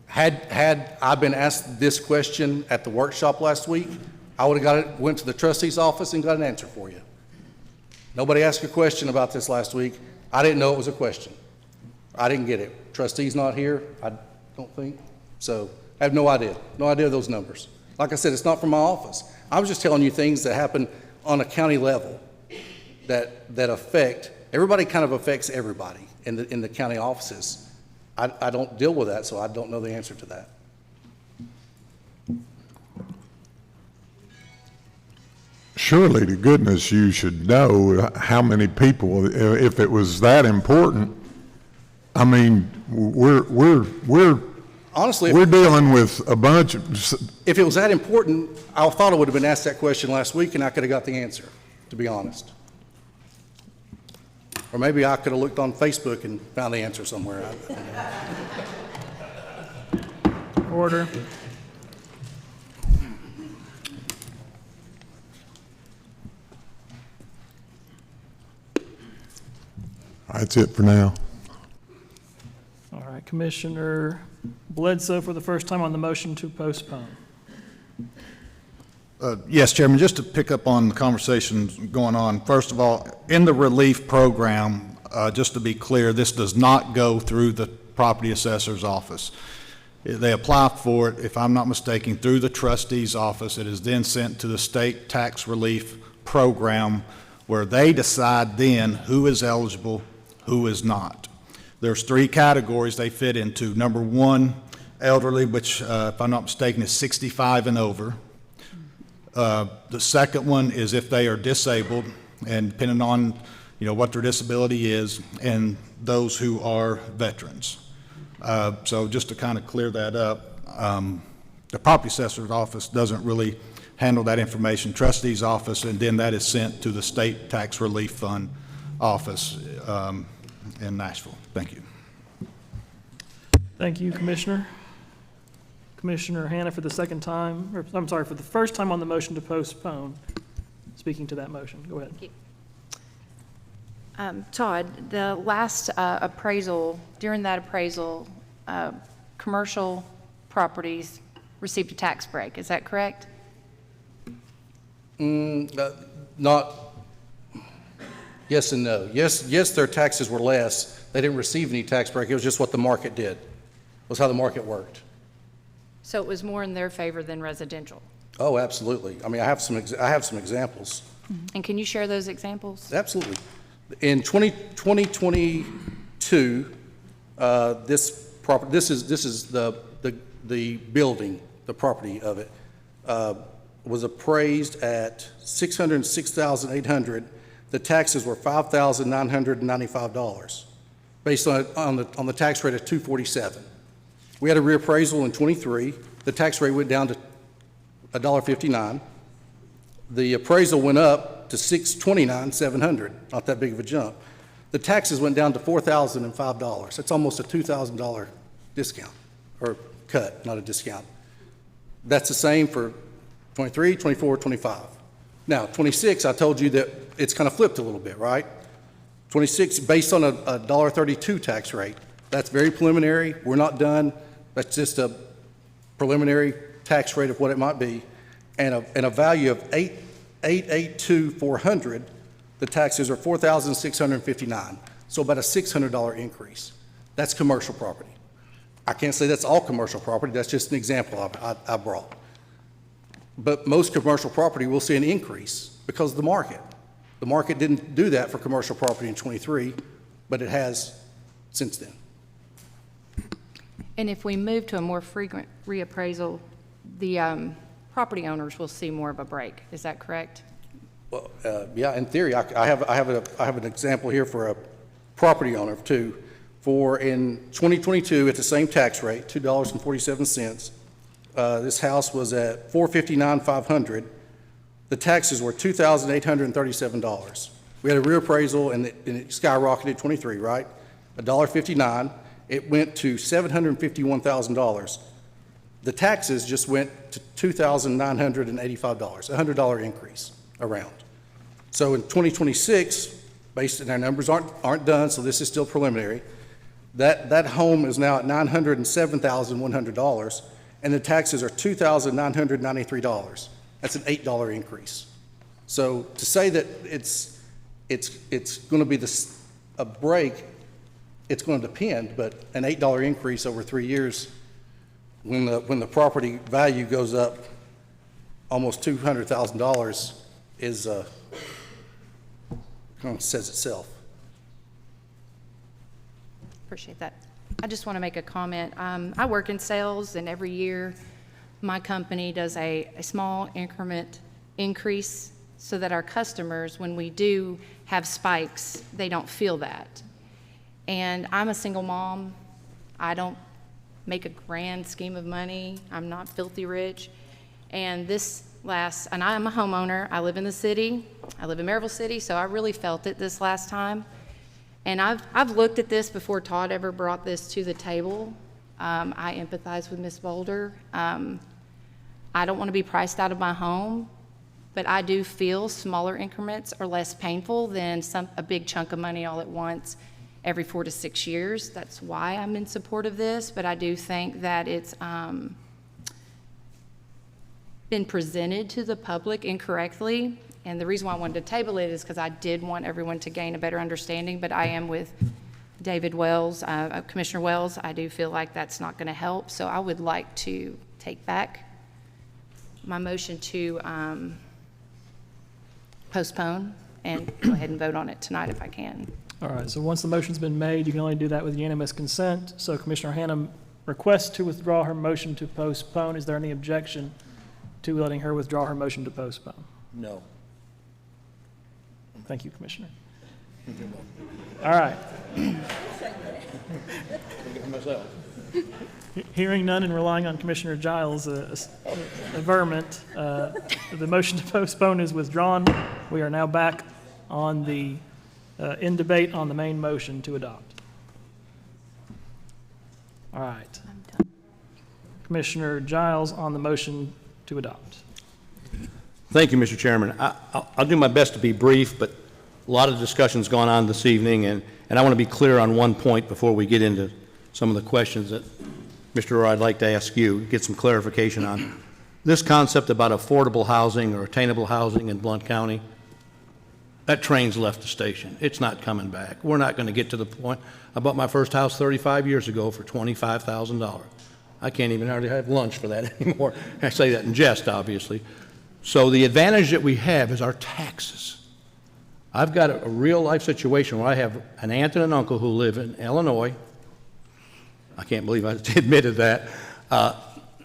Had I been asked this question at the workshop last week, I would have went to the trustee's office and got an answer for you. Nobody asked a question about this last week. I didn't know it was a question. I didn't get it. Trustee's not here, I don't think. So I have no idea of those numbers. Like I said, it's not from my office. I was just telling you things that happen on a county level that affect, everybody kind of affects everybody in the county offices. I don't deal with that, so I don't know the answer to that. Surely to goodness you should know how many people, if it was that important. I mean, honestly, we're dealing with a bunch of. If it was that important, I thought I would have been asked that question last week and I could have got the answer, to be honest. Or maybe I could have looked on Facebook and found the answer somewhere. Order. That's it for now. All right, Commissioner Bledsoe for the first time on the motion to postpone. Yes, Chairman, just to pick up on the conversations going on, first of all, in the relief program, just to be clear, this does not go through the property assessor's office. They apply for it, if I'm not mistaken, through the trustee's office. It is then sent to the state tax relief program where they decide then who is eligible, who is not. There's three categories they fit into. Number one, elderly, which if I'm not mistaken is 65 and over. The second one is if they are disabled, and depending on what their disability is, and those who are veterans. So just to kind of clear that up, the property assessor's office doesn't really handle that information. Trustee's office, and then that is sent to the state tax relief fund office in Nashville. Thank you. Thank you, Commissioner. Commissioner Hanna for the second time, or I'm sorry, for the first time on the motion to postpone, speaking to that motion. Go ahead. Todd, the last appraisal, during that appraisal, commercial properties received a tax break. Is that correct? Not, yes and no. Yes, their taxes were less. They didn't receive any tax break. It was just what the market did. It was how the market worked. So it was more in their favor than residential? Oh, absolutely. I mean, I have some examples. And can you share those examples? Absolutely. In 2022, this is the building, the property of it, was appraised at $606,800. The taxes were $5,995, based on the tax rate of 247. We had a reappraisal in '23. The tax rate went down to $1.59. The appraisal went up to $629,700, not that big of a jump. The taxes went down to $4,005. That's almost a $2,000 discount, or cut, not a discount. That's the same for 23, 24, 25. Now, 26, I told you that it's kind of flipped a little bit, right? 26, based on a $1.32 tax rate. That's very preliminary. We're not done. That's just a preliminary tax rate of what it might be. And a value of $882,400, the taxes are $4,659. So about a $600 increase. That's commercial property. I can't say that's all commercial property. That's just an example I brought. But most commercial property will see an increase because of the market. The market didn't do that for commercial property in '23, but it has since then. And if we move to a more frequent reappraisal, the property owners will see more of a break. Is that correct? Well, yeah, in theory, I have an example here for a property owner too. For in 2022, at the same tax rate, $2.47. This house was at $459,500. The taxes were $2,837. We had a reappraisal and it skyrocketed 23, right? $1.59. It went to $751,000. The taxes just went to $2,985, a $100 increase around. So in 2026, based on our numbers aren't done, so this is still preliminary. That home is now at $907,100, and the taxes are $2,993. That's an $8 increase. So to say that it's going to be a break, it's going to depend, but an $8 increase over 3 years, when the property value goes up almost $200,000, is kind of says itself. Appreciate that. I just want to make a comment. I work in sales, and every year my company does a small increment increase so that our customers, when we do have spikes, they don't feel that. And I'm a single mom. I don't make a grand scheme of money. I'm not filthy rich. And and I'm a homeowner. I live in the city. I live in Maryville City, so I really felt it this last time. And I've looked at this before Todd ever brought this to the table. I empathize with Ms. Boulder. I don't want to be priced out of my home, but I do feel smaller increments are less painful than a big chunk of money all at once every 4 to 6 years. That's why I'm in support of this, but I do think that it's been presented to the public incorrectly. And the reason why I wanted to table it is because I did want everyone to gain a better understanding, but I am with David Wells, Commissioner Wells. I do feel like that's not going to help, so I would like to take back my motion to postpone and go ahead and vote on it tonight if I can. All right, so once the motion's been made, you can only do that with unanimous consent. So Commissioner Hannum requests to withdraw her motion to postpone. Is there any objection to letting her withdraw her motion to postpone? No. Thank you, Commissioner. All right. Hearing none and relying on Commissioner Giles' averment, the motion to postpone is withdrawn. We are now back on in debate on the main motion to adopt. All right. Commissioner Giles on the motion to adopt. Thank you, Mr. Chairman. I'll do my best to be brief, but a lot of discussion's gone on this evening, and I want to be clear on one point before we get into some of the questions that, Mr. Roy, I'd like to ask you, get some clarification on. This concept about affordable housing or attainable housing in Blount County, that train's left the station. It's not coming back. We're not going to get to the point. I bought my first house 35 years ago for $25,000. I can't even hardly have lunch for that anymore. I say that in jest, obviously. So the advantage that we have is our taxes. I've got a real-life situation where I have an aunt and an uncle who live in Illinois. I can't believe I admitted that.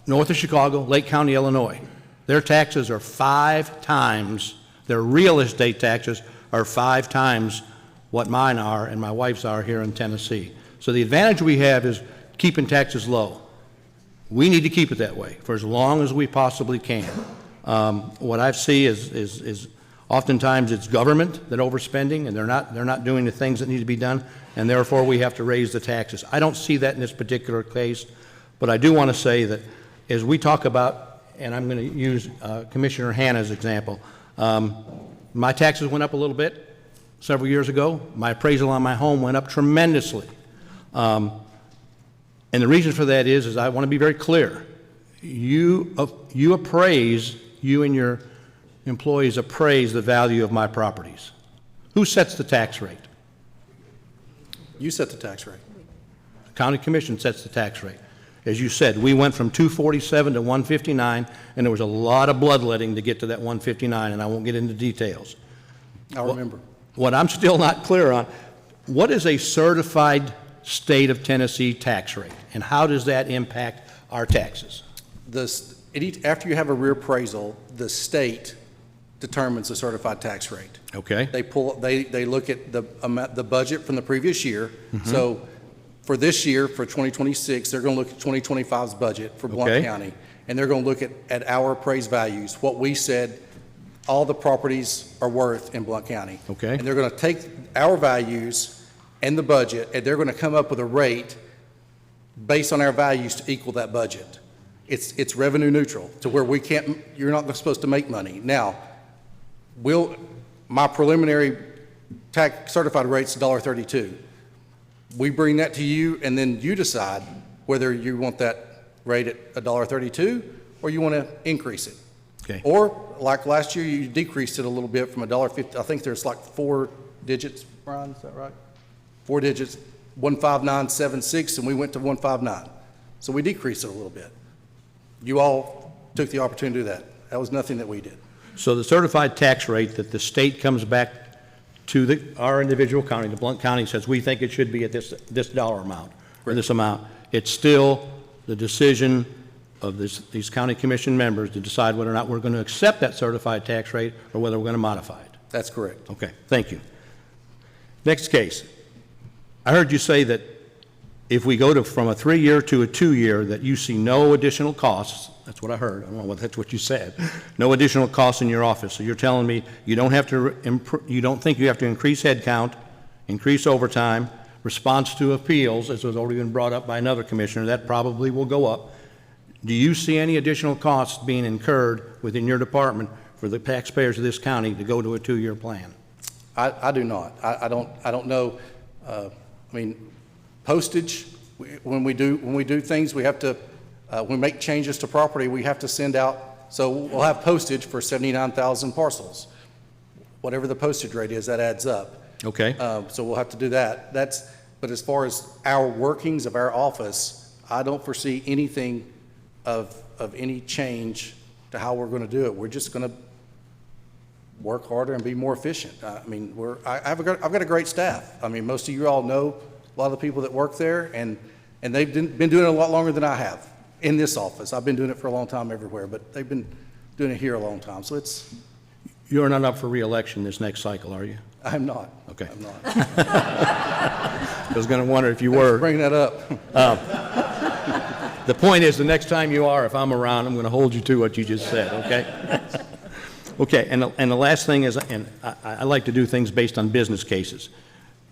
North of Chicago, Lake County, Illinois. Their taxes are 5 times, their real estate taxes are 5 times what mine are and my wife's are here in Tennessee. So the advantage we have is keeping taxes low. We need to keep it that way for as long as we possibly can. What I see is oftentimes it's government that overspending, and they're not doing the things that need to be done, and therefore we have to raise the taxes. I don't see that in this particular case, but I do want to say that as we talk about, and I'm going to use Commissioner Hanna's example, my taxes went up a little bit several years ago. My appraisal on my home went up tremendously. And the reason for that is I want to be very clear. You and your employees appraise the value of my properties. Who sets the tax rate? You set the tax rate. The county commission sets the tax rate. As you said, we went from 247 to 159, and there was a lot of bloodletting to get to that 159, and I won't get into details. I remember. What I'm still not clear on, what is a certified state of Tennessee tax rate, and how does that impact our taxes? After you have a reappraisal, the state determines the certified tax rate. Okay. They look at the budget from the previous year. So for this year, for 2026, they're going to look at 2025's budget for Blount County, and they're going to look at our appraised values, what we said all the properties are worth in Blount County. Okay. And they're going to take our values and the budget, and they're going to come up with a rate based on our values to equal that budget. It's revenue neutral to where you're not supposed to make money. Now, my preliminary tax certified rate's $1.32. We bring that to you, and then you decide whether you want that rate at $1.32 or you want to increase it. Okay. Or like last year, you decreased it a little bit from $1.50. I think there's like 4 digits, Brian, is that right? 4 digits, 15976, and we went to 159. So we decreased it a little bit. You all took the opportunity to do that. That was nothing that we did. So the certified tax rate that the state comes back to our individual county, the Blount County says, we think it should be at this dollar amount, or this amount. It's still the decision of these county commission members to decide whether or not we're going to accept that certified tax rate or whether we're going to modify it. That's correct. Okay, thank you. Next case. I heard you say that if we go from a 3-year to a 2-year, that you see no additional costs. That's what I heard. I don't know whether that's what you said. No additional costs in your office. So you're telling me you don't think you have to increase headcount, increase overtime, response to appeals, as was already been brought up by another commissioner. That probably will go up. Do you see any additional costs being incurred within your department for the taxpayers of this county to go to a 2-year plan? I do not. I don't know. I mean, postage. When we do things, we have to. When we make changes to property, we have to send out. So we'll have postage for 79,000 parcels. Whatever the postage rate is, that adds up. Okay. So we'll have to do that. But as far as our workings of our office, I don't foresee anything of any change to how we're going to do it. We're just going to work harder and be more efficient. I mean, I've got a great staff. I mean, most of you all know a lot of the people that work there, and they've been doing it a lot longer than I have in this office. I've been doing it for a long time everywhere, but they've been doing it here a long time. So it's. You're not up for re-election this next cycle, are you? I'm not. Okay. I'm not. I was going to wonder if you were. Bring that up. The point is, the next time you are, if I'm around, I'm going to hold you to what you just said, okay? Okay, and the last thing is, and I like to do things based on business cases.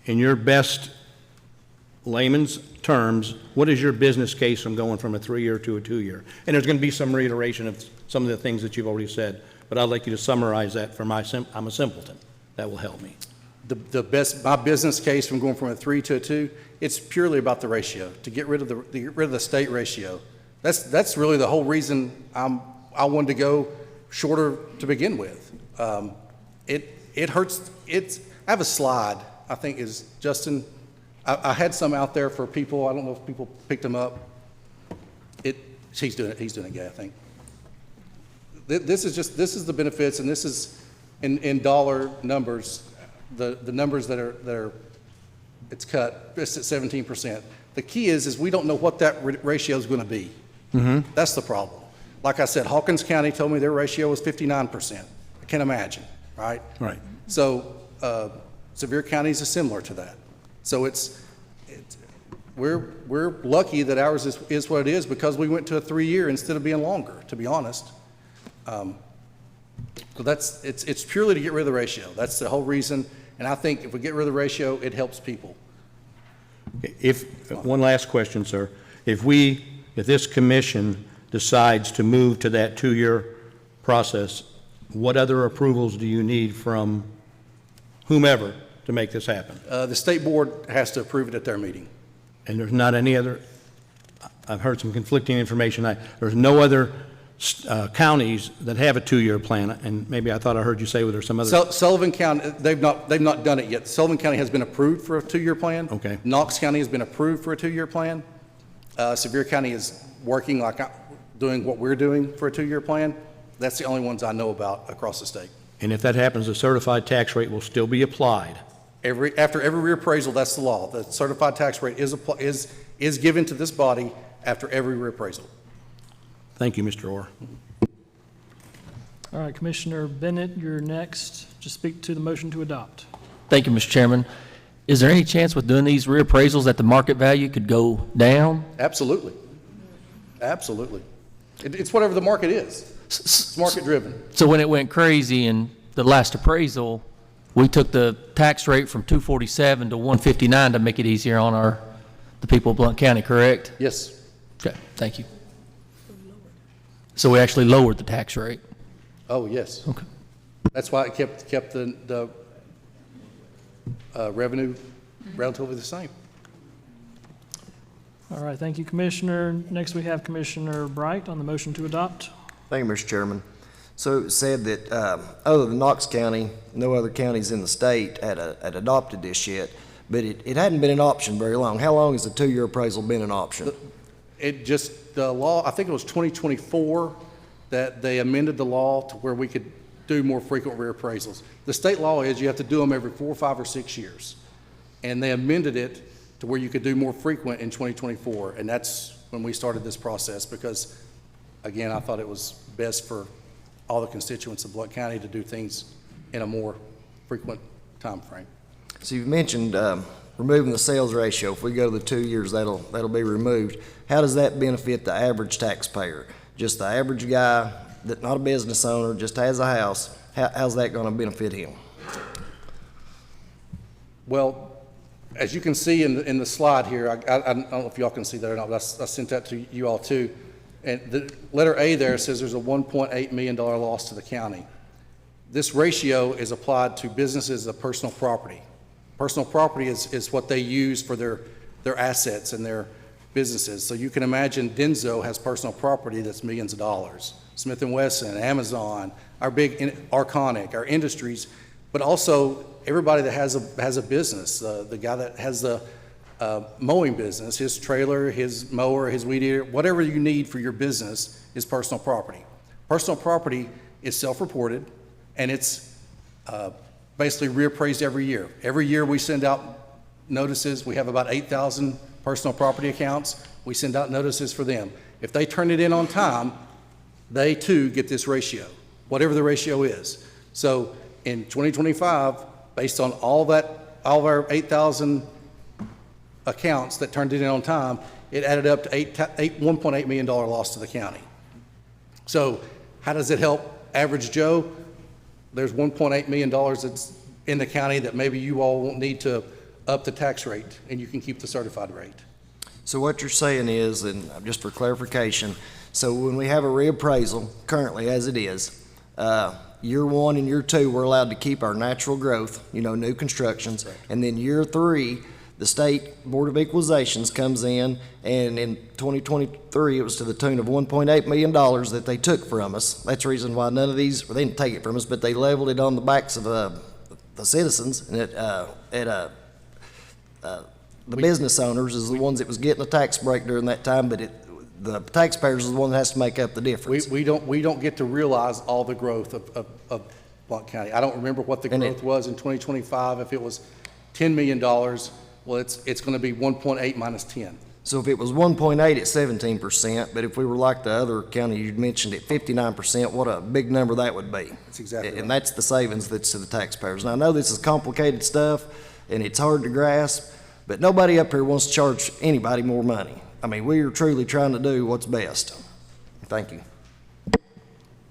In your best layman's terms, what is your business case from going from a 3-year to a 2-year? And there's going to be some reiteration of some of the things that you've already said, but I'd like you to summarize that for I'm a simpleton. That will help me. My business case from going from a 3 to a 2, it's purely about the ratio, to get rid of the state ratio. That's really the whole reason I wanted to go shorter to begin with. It hurts. I have a slide, I think is Justin. I had some out there for people. I don't know if people picked them up. He's doing it, yeah, I think. This is the benefits, and this is in dollar numbers, the numbers that are it's cut. It's at 17%. The key is we don't know what that ratio is going to be. Mm-hmm. That's the problem. Like I said, Hawkins County told me their ratio was 59%. I can't imagine, right? Right. So Sevier Counties is similar to that. So we're lucky that ours is what it is because we went to a 3-year instead of being longer, to be honest. So it's purely to get rid of the ratio. That's the whole reason. And I think if we get rid of the ratio, it helps people. One last question, sir. If this commission decides to move to that 2-year process, what other approvals do you need from whomever to make this happen? The state board has to approve it at their meeting. And there's not any other, I've heard some conflicting information. There's no other counties that have a 2-year plan, and maybe I thought I heard you say there's some other. Sullivan County, they've not done it yet. Sullivan County has been approved for a 2-year plan. Okay. Knox County has been approved for a 2-year plan. Sevier County is working doing what we're doing for a 2-year plan. That's the only ones I know about across the state. And if that happens, the certified tax rate will still be applied. After every reappraisal, that's the law. The certified tax rate is given to this body after every reappraisal. Thank you, Mr. Orr. All right, Commissioner Bennett, you're next to speak to the motion to adopt. Thank you, Mr. Chairman. Is there any chance with doing these reappraisals that the market value could go down? Absolutely. Absolutely. It's whatever the market is. It's market driven. So when it went crazy in the last appraisal, we took the tax rate from 247 to 159 to make it easier on the people of Blount County, correct? Yes. Okay, thank you. So we actually lowered the tax rate. Oh, yes. Okay. That's why it kept the revenue relatively the same. All right, thank you, Commissioner. Next, we have Commissioner Bright on the motion to adopt. Thank you, Mr. Chairman. So it said that other than Knox County, no other counties in the state had adopted this yet, but it hadn't been an option very long. How long has the 2-year appraisal been an option? The law, I think it was 2024 that they amended the law to where we could do more frequent reappraisals. The state law is you have to do them every 4, 5, or 6 years. And they amended it to where you could do more frequent in 2024. And that's when we started this process because, again, I thought it was best for all the constituents of Blount County to do things in a more frequent time frame. So you mentioned removing the sales ratio. If we go to the 2 years, that'll be removed. How does that benefit the average taxpayer? Just the average guy that not a business owner, just has a house. How's that going to benefit him? Well, as you can see in the slide here, I don't know if y'all can see that or not, but I sent that to you all too. And the letter A there says there's a $1.8 million loss to the county. This ratio is applied to businesses of personal property. Personal property is what they use for their assets and their businesses. So you can imagine Denso has personal property that's millions of dollars. Smith & Wesson, Amazon, our big Arconic, our industries, but also everybody that has a business. The guy that has the mowing business, his trailer, his mower, his weed eater, whatever you need for your business is personal property. Personal property is self-reported, and it's basically reappraised every year. Every year we send out notices. We have about 8,000 personal property accounts. We send out notices for them. If they turn it in on time, they too get this ratio, whatever the ratio is. So in 2025, based on all of our 8,000 accounts that turned it in on time, it added up to $1.8 million loss to the county. So how does it help average Joe? There's $1.8 million that's in the county that maybe you all won't need to up the tax rate, and you can keep the certified rate. So what you're saying is, and just for clarification, so when we have a reappraisal, currently as it is, year 1 and year 2, we're allowed to keep our natural growth, new constructions, and then year 3, the State Board of Equalizations comes in, and in 2023, it was to the tune of $1.8 million that they took from us. That's the reason why none of these, well, they didn't take it from us, but they leveled it on the backs of the citizens, and the business owners is the ones that was getting a tax break during that time, but the taxpayers is the one that has to make up the difference. We don't get to realize all the growth of Blount County. I don't remember what the growth was in 2025. If it was $10 million, well, it's going to be 1.8 minus 10. So if it was 1.8 at 17%, but if we were like the other county you mentioned at 59%, what a big number that would be. That's exactly right. And that's the savings that's to the taxpayers. And I know this is complicated stuff, and it's hard to grasp, But nobody up here wants to charge anybody more money. I mean, we are truly trying to do what's best. Thank you.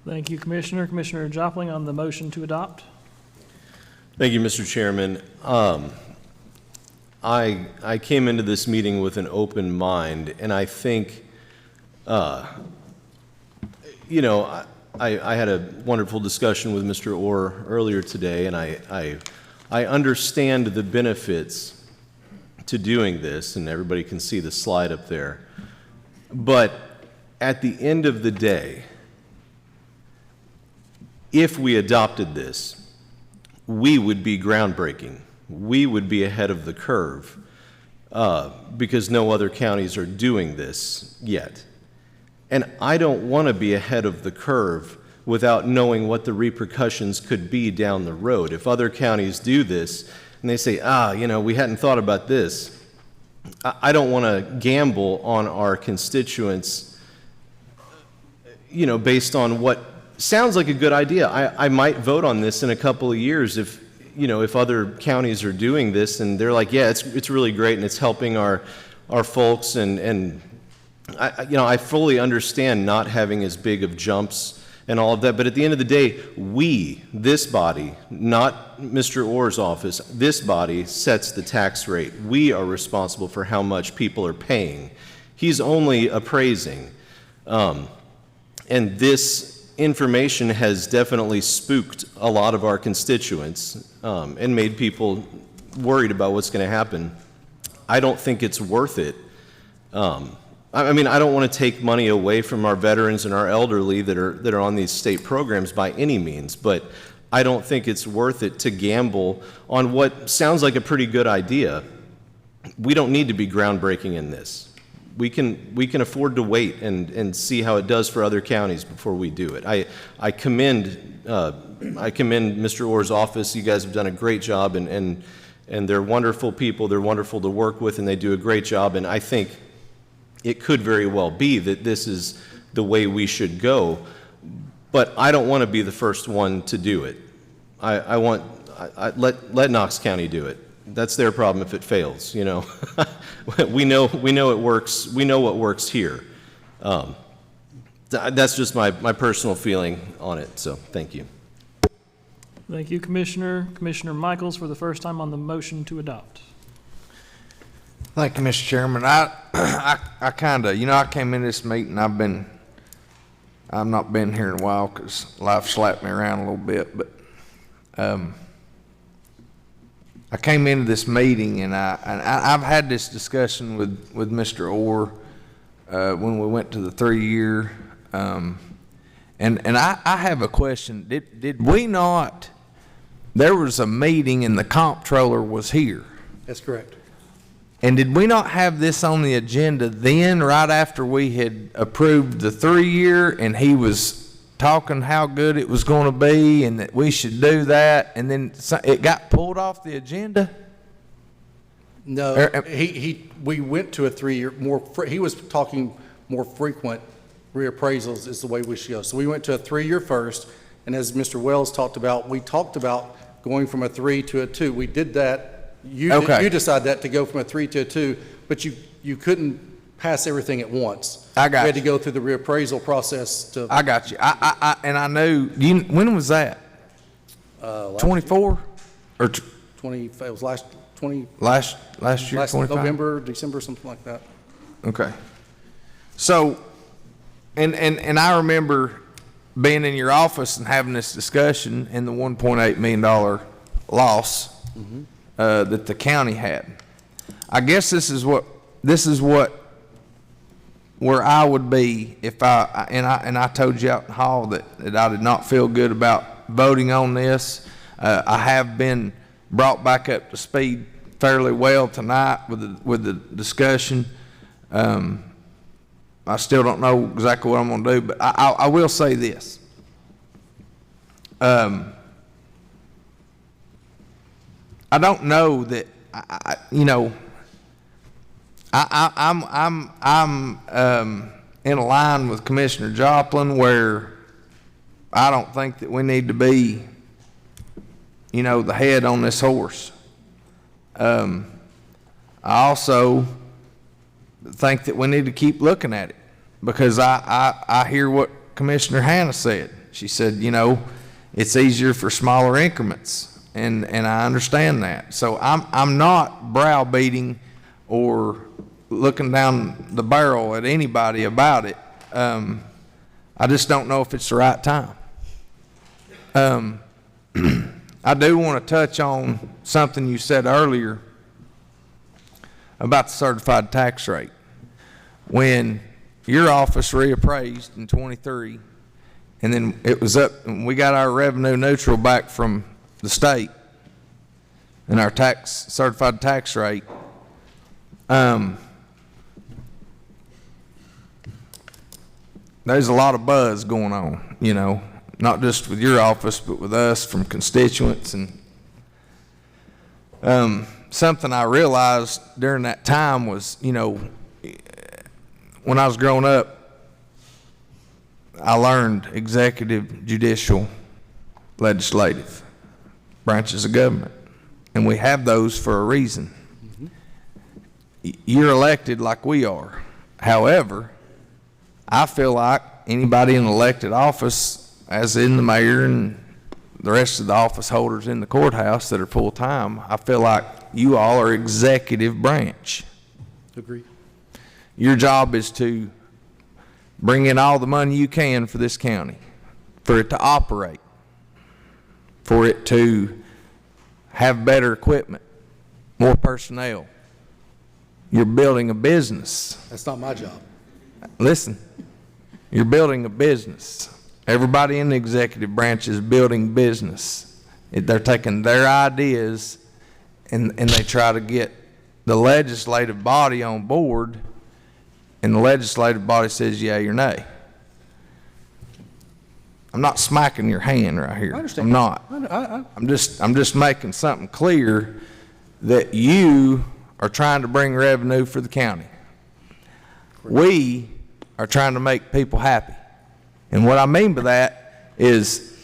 Thank you, Commissioner. Commissioner Jopling on the motion to adopt. Thank you, Mr. Chairman. I came into this meeting with an open mind, and I think, you know, I had a wonderful discussion with Mr. Orr earlier today, and I understand the benefits to doing this, and everybody can see the slide up there. But at the end of the day, if we adopted this, we would be groundbreaking. We would be ahead of the curve because no other counties are doing this yet. And I don't want to be ahead of the curve without knowing what the repercussions could be down the road. If other counties do this and they say, you know, we hadn't thought about this, I don't want to gamble on our constituents, you know, based on what sounds like a good idea. I might vote on this in a couple of years if, you know, if other counties are doing this and they're like, yeah, it's really great and it's helping our folks, and you know, I fully understand not having as big of jumps and all of that, but at the end of the day, we, this body, not Mr. Orr's office, this body sets the tax rate. We are responsible for how much people are paying. He's only appraising. And this information has definitely spooked a lot of our constituents and made people worried about what's going to happen. I don't think it's worth it. I mean, I don't want to take money away from our veterans and our elderly that are on these state programs by any means, but I don't think it's worth it to gamble on what sounds like a pretty good idea. We don't need to be groundbreaking in this. We can afford to wait and see how it does for other counties before we do it. I commend Mr. Orr's office. You guys have done a great job, and they're wonderful people. They're wonderful to work with, and they do a great job. And I think it could very well be that this is the way we should go. But I don't want to be the first one to do it. Let Knox County do it. That's their problem if it fails, you know. we know it works. We know what works here. That's just my personal feeling on it. So thank you. Thank you, Commissioner. Commissioner Michaels for the first time on the motion to adopt. Thank you, Mr. Chairman. I kind of, you know, I came in this meeting. I've not been here in a while because life slapped me around a little bit, but I came into this meeting and I've had this discussion with Mr. Orr when we went to the 3-year, and I have a question. Did we not? There was a meeting and the comptroller was here. That's correct. And did we not have this on the agenda then, right after we had approved the 3-year, and he was talking how good it was going to be and that we should do that, and then it got pulled off the agenda? No, we went to a 3-year, he was talking more frequent reappraisals is the way we should go. So we went to a 3-year first, and as Mr. Wells talked about, we talked about going from a 3 to a 2. We did that. You decided that to go from a 3 to a 2, but you couldn't pass everything at once. I got you. We had to go through the reappraisal process to. I got you. And I knew. When was that? 24 or 20? It was last 20. Last year. Last 25? November, December, something like that. Okay. So, and I remember being in your office and having this discussion and the $1.8 million loss. Mm-hmm. That the county had. I guess this is what where I would be if I told you out in the hall that I did not feel good about voting on this. I have been brought back up to speed fairly well tonight with the discussion. I still don't know exactly what I'm going to do, but I will say this. I don't know that I'm in a line with Commissioner Joplin where I don't think that we need to be, the head on this horse. I also think that we need to keep looking at it, because I hear what Commissioner Hannah said. She said, you know, it's easier for smaller increments, and I understand that. So I'm not browbeating or looking down the barrel at anybody about it. I just don't know if it's the right time. I do want to touch on something you said earlier about the certified tax rate. When your office reappraised in '23, and then it was up, and we got our revenue neutral back from the state and our certified tax rate, there's a lot of buzz going on, you know, not just with your office, but with us from constituents. And something I realized during that time was, you know, when I was growing up, I learned executive, judicial, legislative branches of government, and we have those for a reason. You're elected like we are. However, I feel like anybody in elected office, as in the mayor and the rest of the office holders in the courthouse that are full-time, I feel like you all are executive branch. Agree. Your job is to bring in all the money you can for this county, for it to operate, for it to have better equipment, more personnel. You're building a business. That's not my job. Listen, you're building a business. Everybody in the executive branch is building business. They're taking their ideas and they try to get the legislative body on board, and the legislative body says yay or nay. I'm not smacking your hand right here. I understand. I'm not. I'm just making something clear that you are trying to bring revenue for the county. We are trying to make people happy. And what I mean by that is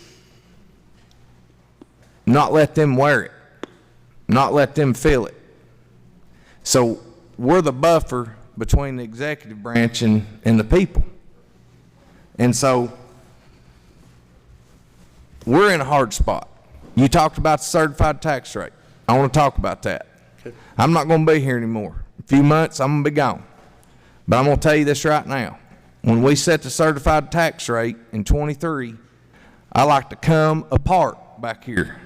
not let them wear it, not let them feel it. So we're the buffer between the executive branch and the people. And so we're in a hard spot. You talked about the certified tax rate. I want to talk about that. Okay. I'm not going to be here anymore. In a few months, I'm going to be gone. But I'm going to tell you this right now. When we set the certified tax rate in '23, I like to come apart back here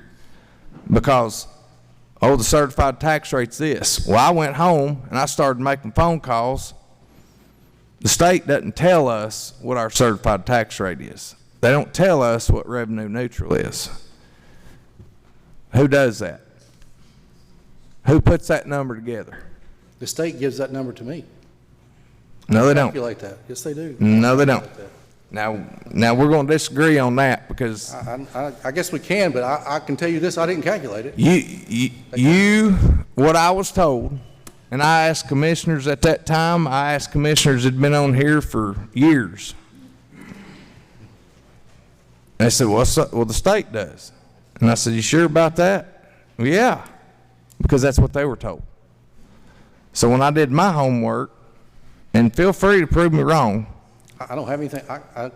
because, oh, the certified tax rate's this. Well, I went home and I started making phone calls. The state doesn't tell us what our certified tax rate is. They don't tell us what revenue neutral is. Who does that? Who puts that number together? The state gives that number to me. No, they don't. Calculate that. Yes, they do. No, they don't. Now we're going to disagree on that because I guess we can, but I can tell you this: I didn't calculate it. What I was told, and I asked commissioners at that time. I asked commissioners that had been on here for years. They said, "Well, the state does," and I said, "You sure about that?" Well, yeah, because that's what they were told. So when I did my homework. And feel free to prove me wrong. I don't have anything.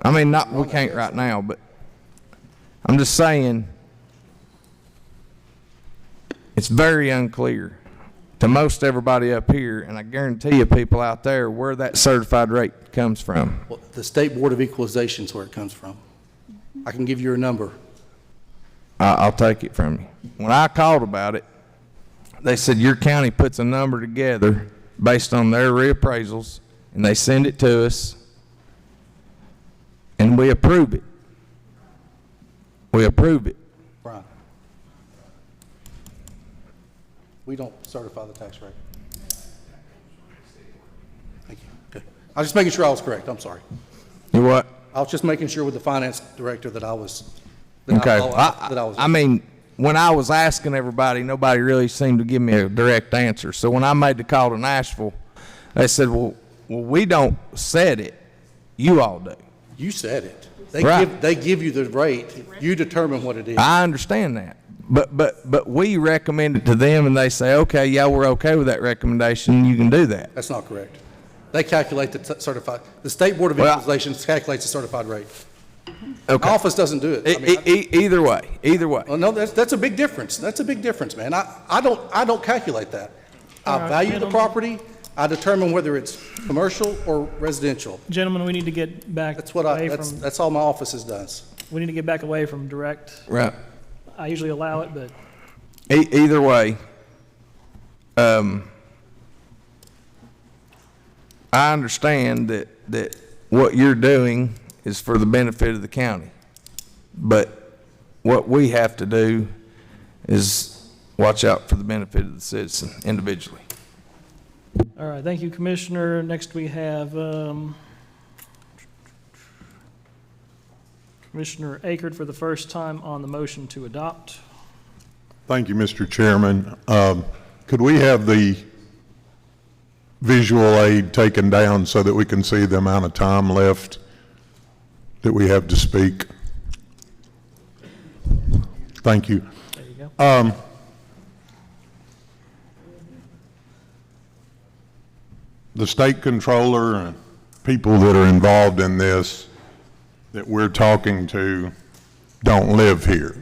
I mean, we can't right now, but I'm just saying it's very unclear to most everybody up here, and I guarantee you people out there where that certified rate comes from. Well, the State Board of Equalization is where it comes from. I can give you a number. I'll take it from you. When I called about it, they said your county puts a number together based on their reappraisals, and they send it to us, and we approve it. We approve it. Brian, we don't certify the tax rate. Thank you. Okay. I was just making sure I was correct. I'm sorry. You what? I was just making sure with the finance director that I was. Okay. I mean, when I was asking everybody, nobody really seemed to give me a direct answer. So when I made the call to Nashville, they said, well, we don't set it. You all do. You said it. Right. They give you the rate. You determine what it is. I understand that. But we recommend it to them and they say, okay, yeah, we're okay with that recommendation, you can do that. That's not correct. They calculate the certified, the State Board of Equalization calculates the certified rate. Okay. My office doesn't do it. I mean, Either way. well, no, that's a big difference. That's a big difference, man. I don't calculate that. I value the property. I determine whether it's commercial or residential. Gentlemen, we need to get back. That's all my office does. We need to get back away from direct. Right. I usually allow it, but. Either way, I understand that what you're doing is for the benefit of the county. But what we have to do is watch out for the benefit of the citizen individually. All right, thank you, Commissioner. Next we have Commissioner Akert for the first time on the motion to adopt. Thank you, Mr. Chairman. Could we have the visual aid taken down so that we can see the amount of time left that we have to speak? Thank you. There you go. The state controller and people that are involved in this that we're talking to don't live here.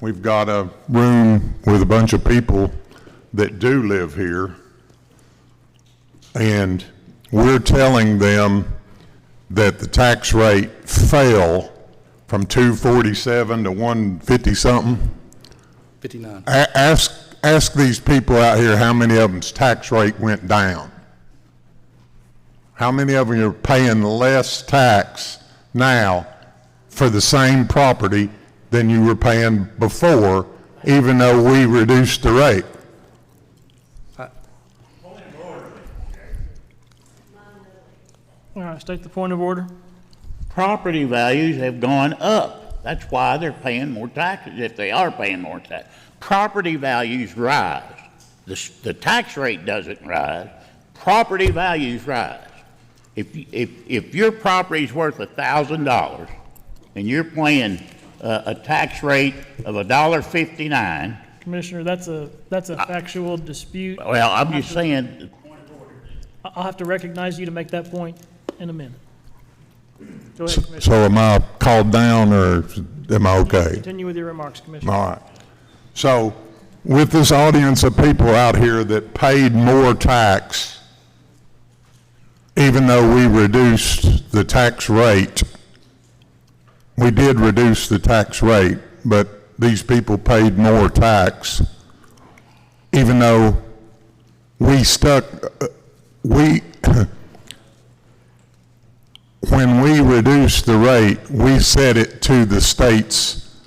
We've got a room with a bunch of people that do live here, and we're telling them that the tax rate fell from 247 to 150 something. 59. Ask these people out here how many of them's tax rate went down. How many of them are paying less tax now for the same property than you were paying before, even though we reduced the rate? All right, state the point of order. Property values have gone up. That's why they're paying more taxes, if they are paying more tax. Property values rise. The tax rate doesn't rise. Property values rise. If your property's worth $1,000 and you're paying a tax rate of $1.59. Commissioner, that's a factual dispute. Well, I'm just saying. I'll have to recognize you to make that point in a minute. Go ahead, Commissioner. So am I called down or am I okay? Continue with your remarks, Commissioner. All right. So with this audience of people out here that paid more tax, even though we reduced the tax rate, we did reduce the tax rate, but these people paid more tax, even though when we reduced the rate, we set it to the state's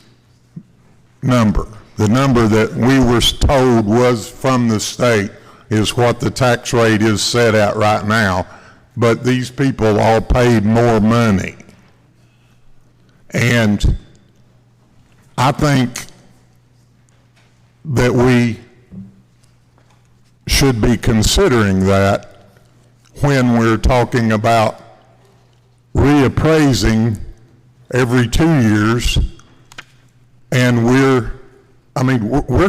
number. The number that we were told was from the state is what the tax rate is set at right now, but these people all paid more money. And I think that we should be considering that when we're talking about reappraising every 2 years, and we're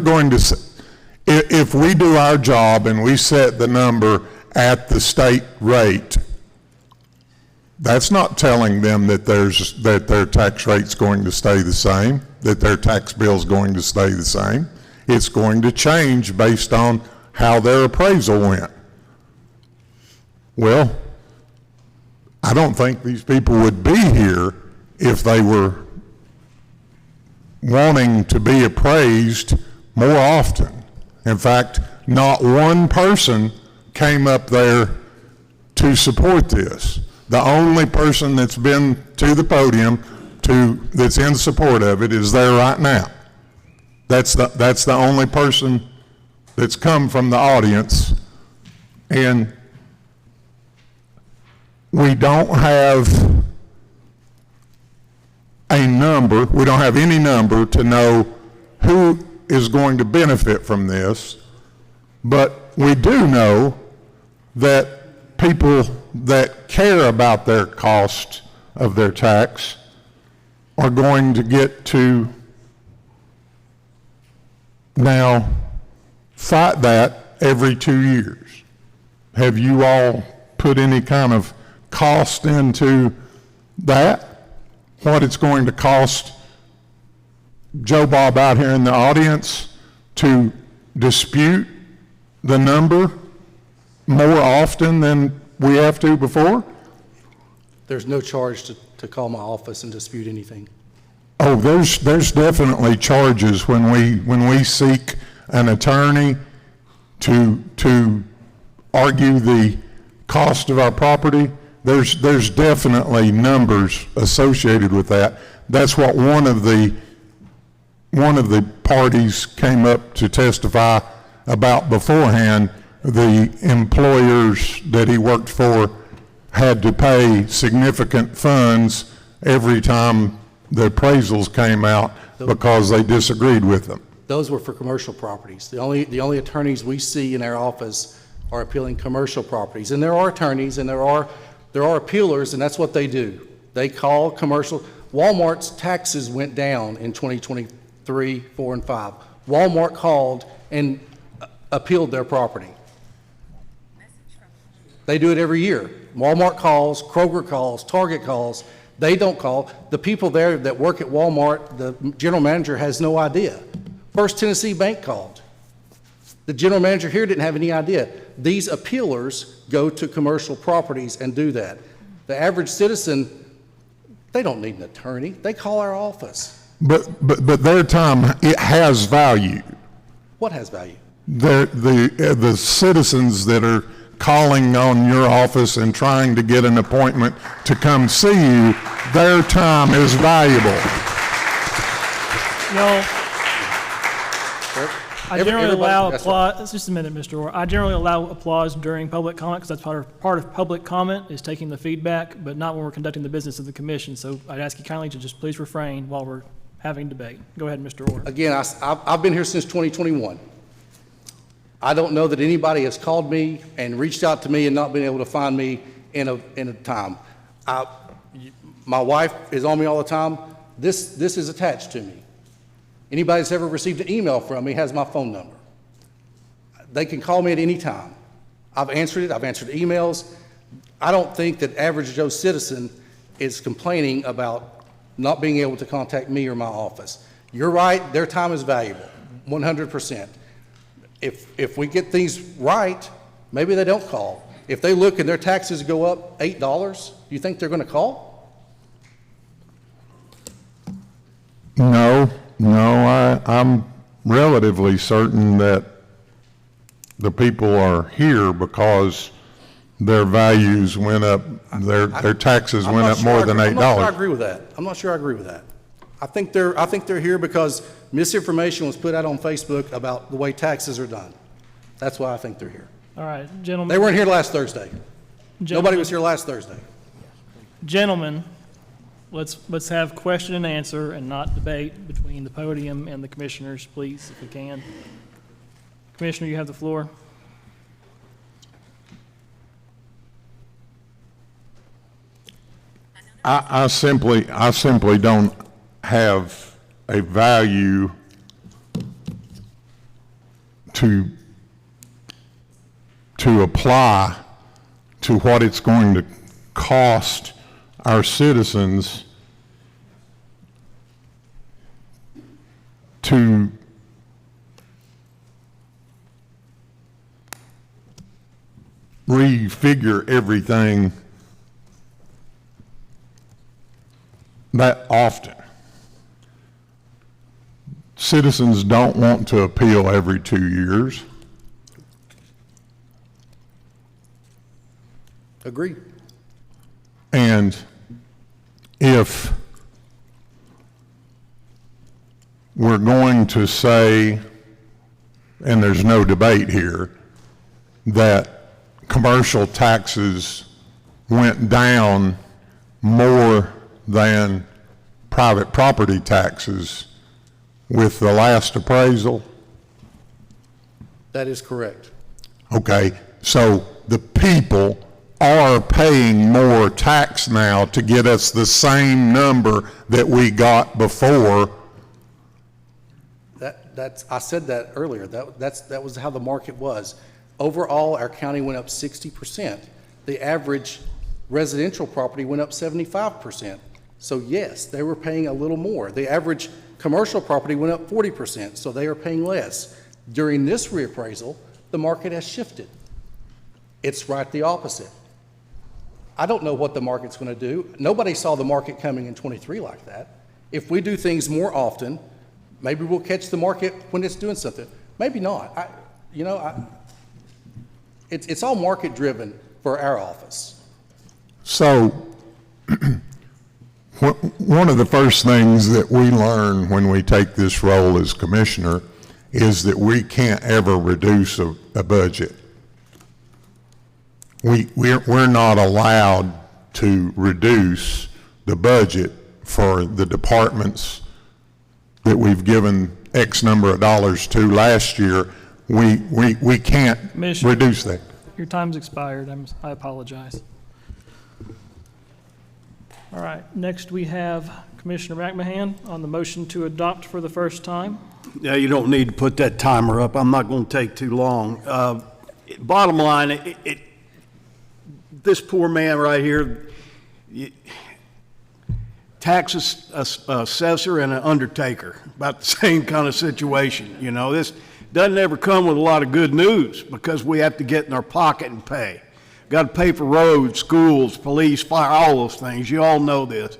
going to, if we do our job and we set the number at the state rate, that's not telling them that their tax rate's going to stay the same, that their tax bill's going to stay the same. It's going to change based on how their appraisal went. Well, I don't think these people would be here if they were wanting to be appraised more often. In fact, not one person came up there to support this. The only person that's been to the podium that's in support of it is there right now. That's the only person that's come from the audience, and we don't have a number, we don't have any number to know who is going to benefit from this, but we do know that people that care about their cost of their tax are going to get to Now, fight that every 2 years. Have you all put any kind of cost into that? What it's going to cost Joe Bob out here in the audience to dispute the number more often than we have to before? There's no charge to call my office and dispute anything. Oh, there's definitely charges when we seek an attorney to argue the cost of our property. There's definitely numbers associated with that. That's what one of the parties came up to testify about beforehand. The employers that he worked for had to pay significant funds every time the appraisals came out because they disagreed with them. Those were for commercial properties. The only attorneys we see in our office are appealing commercial properties. And there are attorneys and there are appealers, and that's what they do. They call commercial. Walmart's taxes went down in 2023, 4, and 5. Walmart called and appealed their property. They do it every year. Walmart calls, Kroger calls, Target calls. They don't call. The people there that work at Walmart, the general manager has no idea. First Tennessee Bank called. The general manager here didn't have any idea. These appealers go to commercial properties and do that. The average citizen, they don't need an attorney. They call our office. But their time, it has value. What has value? The citizens that are calling on your office and trying to get an appointment to come see you, their time is valuable. No. I generally allow applause, just a minute, Mr. Orr. I generally allow applause during public comment because that's part of public comment is taking the feedback, but not when we're conducting the business of the commission. So I'd ask you kindly to just please refrain while we're having debate. Go ahead, Mr. Orr. Again, I've been here since 2021. I don't know that anybody has called me and reached out to me and not been able to find me in a time. My wife is on me all the time. This is attached to me. Anybody that's ever received an email from me has my phone number. They can call me at any time. I've answered it. I've answered emails. I don't think that average Joe citizen is complaining about not being able to contact me or my office. You're right. Their time is valuable, 100%. If we get things right, maybe they don't call. If they look and their taxes go up $8, do you think they're going to call? No, I'm relatively certain that the people are here because their values went up, their taxes went up more than $8. I'm not sure I agree with that. I'm not sure I agree with that. I think they're here because misinformation was put out on Facebook about the way taxes are done. That's why I think they're here. All right, gentlemen. They weren't here last Thursday. Nobody was here last Thursday. Gentlemen, let's have question and answer and not debate between the podium and the commissioners, please, if we can. Commissioner, you have the floor. I simply don't have a value to apply to what it's going to cost our citizens to refigure everything that often. Citizens don't want to appeal every 2 years. Agree. And if we're going to say, and there's no debate here, that commercial taxes went down more than private property taxes with the last appraisal? That is correct. Okay, so the people are paying more tax now to get us the same number that we got before. I said that earlier. That was how the market was. Overall, our county went up 60%. The average residential property went up 75%. So yes, they were paying a little more. The average commercial property went up 40%, so they are paying less. During this reappraisal, the market has shifted. It's right the opposite. I don't know what the market's going to do. Nobody saw the market coming in 23 like that. If we do things more often, maybe we'll catch the market when it's doing something. Maybe not. It's all market driven for our office. So one of the first things that we learn when we take this role as commissioner is that we can't ever reduce a budget. We're not allowed to reduce the budget for the departments that we've given X number of dollars to last year. We can't reduce that. Your time's expired. I apologize. All right, next we have Commissioner McMahon on the motion to adopt for the first time. Yeah, you don't need to put that timer up. I'm not going to take too long. Bottom line, this poor man right here, tax assessor and an undertaker, about the same kind of situation. You know, this doesn't ever come with a lot of good news because we have to get in our pocket and pay. Got to pay for roads, schools, police, fire, all those things. You all know this.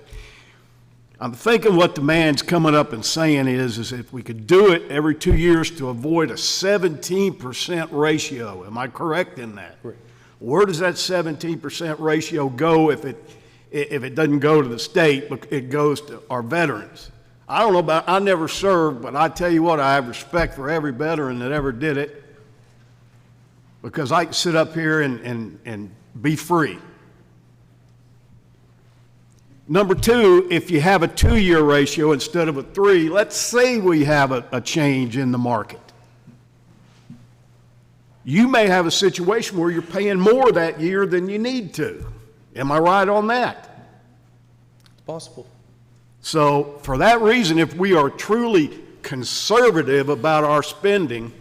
I'm thinking what the man's coming up and saying is if we could do it every 2 years to avoid a 17% ratio. Am I correct in that? Correct. Where does that 17% ratio go if it doesn't go to the state, but it goes to our veterans? I don't know about, I never served, but I tell you what, I have respect for every veteran that ever did it because I can sit up here and be free. Number two, if you have a 2-year ratio instead of a 3, let's say we have a change in the market. You may have a situation where you're paying more that year than you need to. Am I right on that? It's possible. So for that reason, if we are truly conservative about our spending,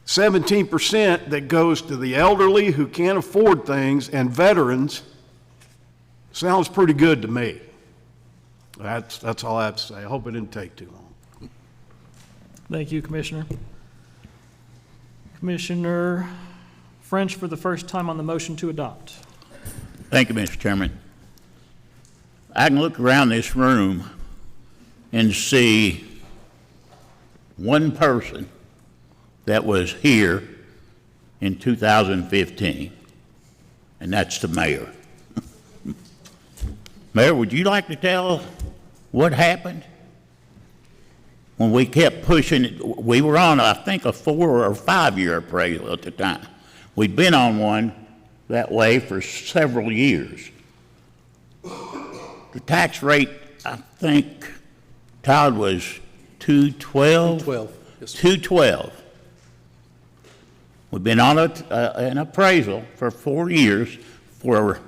17% that goes to the elderly who can't afford things and veterans sounds pretty good to me. That's all I have to say. I hope it didn't take too long. Thank you, Commissioner. Commissioner French for the first time on the motion to adopt. Thank you, Mr. Chairman. I can look around this room and see one person that was here in 2015, and that's the mayor. Mayor, would you like to tell what happened? When we kept pushing it, we were on, I think, a 4 or 5 year appraisal at the time. We'd been on one that way for several years. The tax rate, I think, Todd, was 212? 212. Yes, sir. 212. We've been on an appraisal for 4 years, or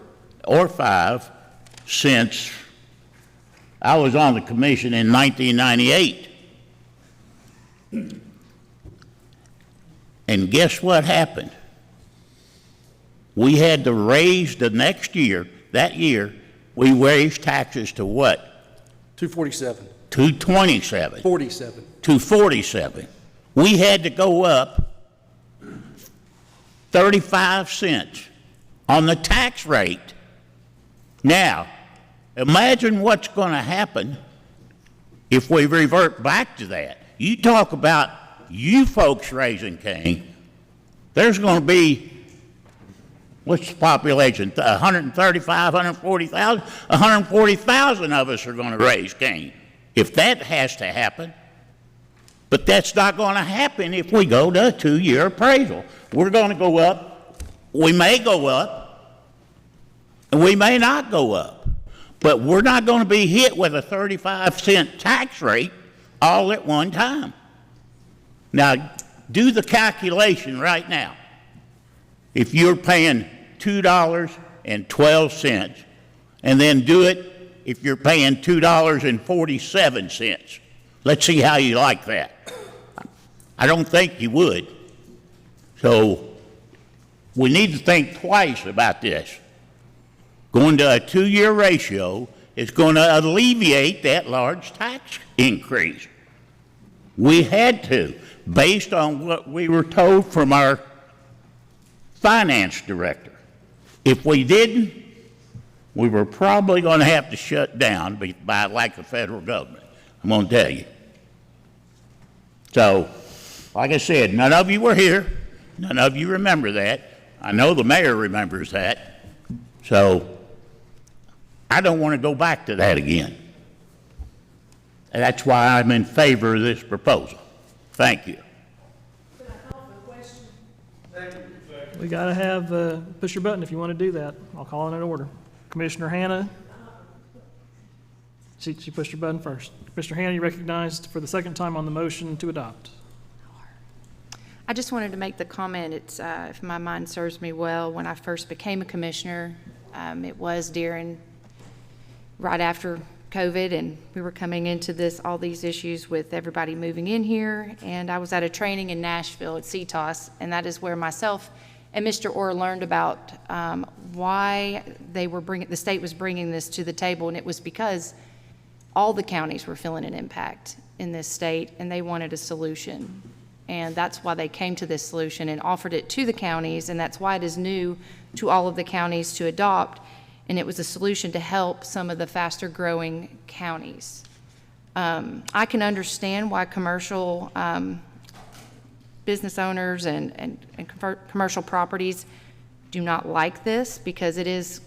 5, since I was on the commission in 1998. And guess what happened? We had to raise the next year, that year, we raised taxes to what? 247. 227. 47. 247. We had to go up 35 cents on the tax rate. Now, imagine what's going to happen if we revert back to that. You talk about you folks raising cane. There's going to be, what's the population? 135, 140,000? 140,000 of us are going to raise cane if that has to happen. But that's not going to happen if we go to a 2-year appraisal. We're going to go up. We may go up, and we may not go up. But we're not going to be hit with a 35-cent tax rate all at one time. Now, do the calculation right now. If you're paying $2.12, and then do it if you're paying $2.47. Let's see how you like that. I don't think you would. So we need to think twice about this. Going to a 2-year ratio is going to alleviate that large tax increase. We had to, based on what we were told from our finance director. If we didn't, we were probably going to have to shut down by lack of federal government. I'm going to tell you. So, like I said, none of you were here. None of you remember that. I know the mayor remembers that. So, I don't want to go back to that again. And that's why I'm in favor of this proposal. Thank you. We got to have, push your button if you want to do that. I'll call it in order. Commissioner Hannah. She pushed her button first. Commissioner Hannah, you recognized for the second time on the motion to adopt. I just wanted to make the comment, it's, if my mind serves me well, when I first became a commissioner, it was right after COVID, and we were coming into all these issues with everybody moving in here, and I was at a training in Nashville at CTOS, and that is where myself and Mr. Orr learned about why the state was bringing this to the table, and it was because all the counties were feeling an impact in this state, and they wanted a solution. And that's why they came to this solution and offered it to the counties, and that's why it is new to all of the counties to adopt. And it was a solution to help some of the faster growing counties. I can understand why commercial business owners and commercial properties do not like this, because it is,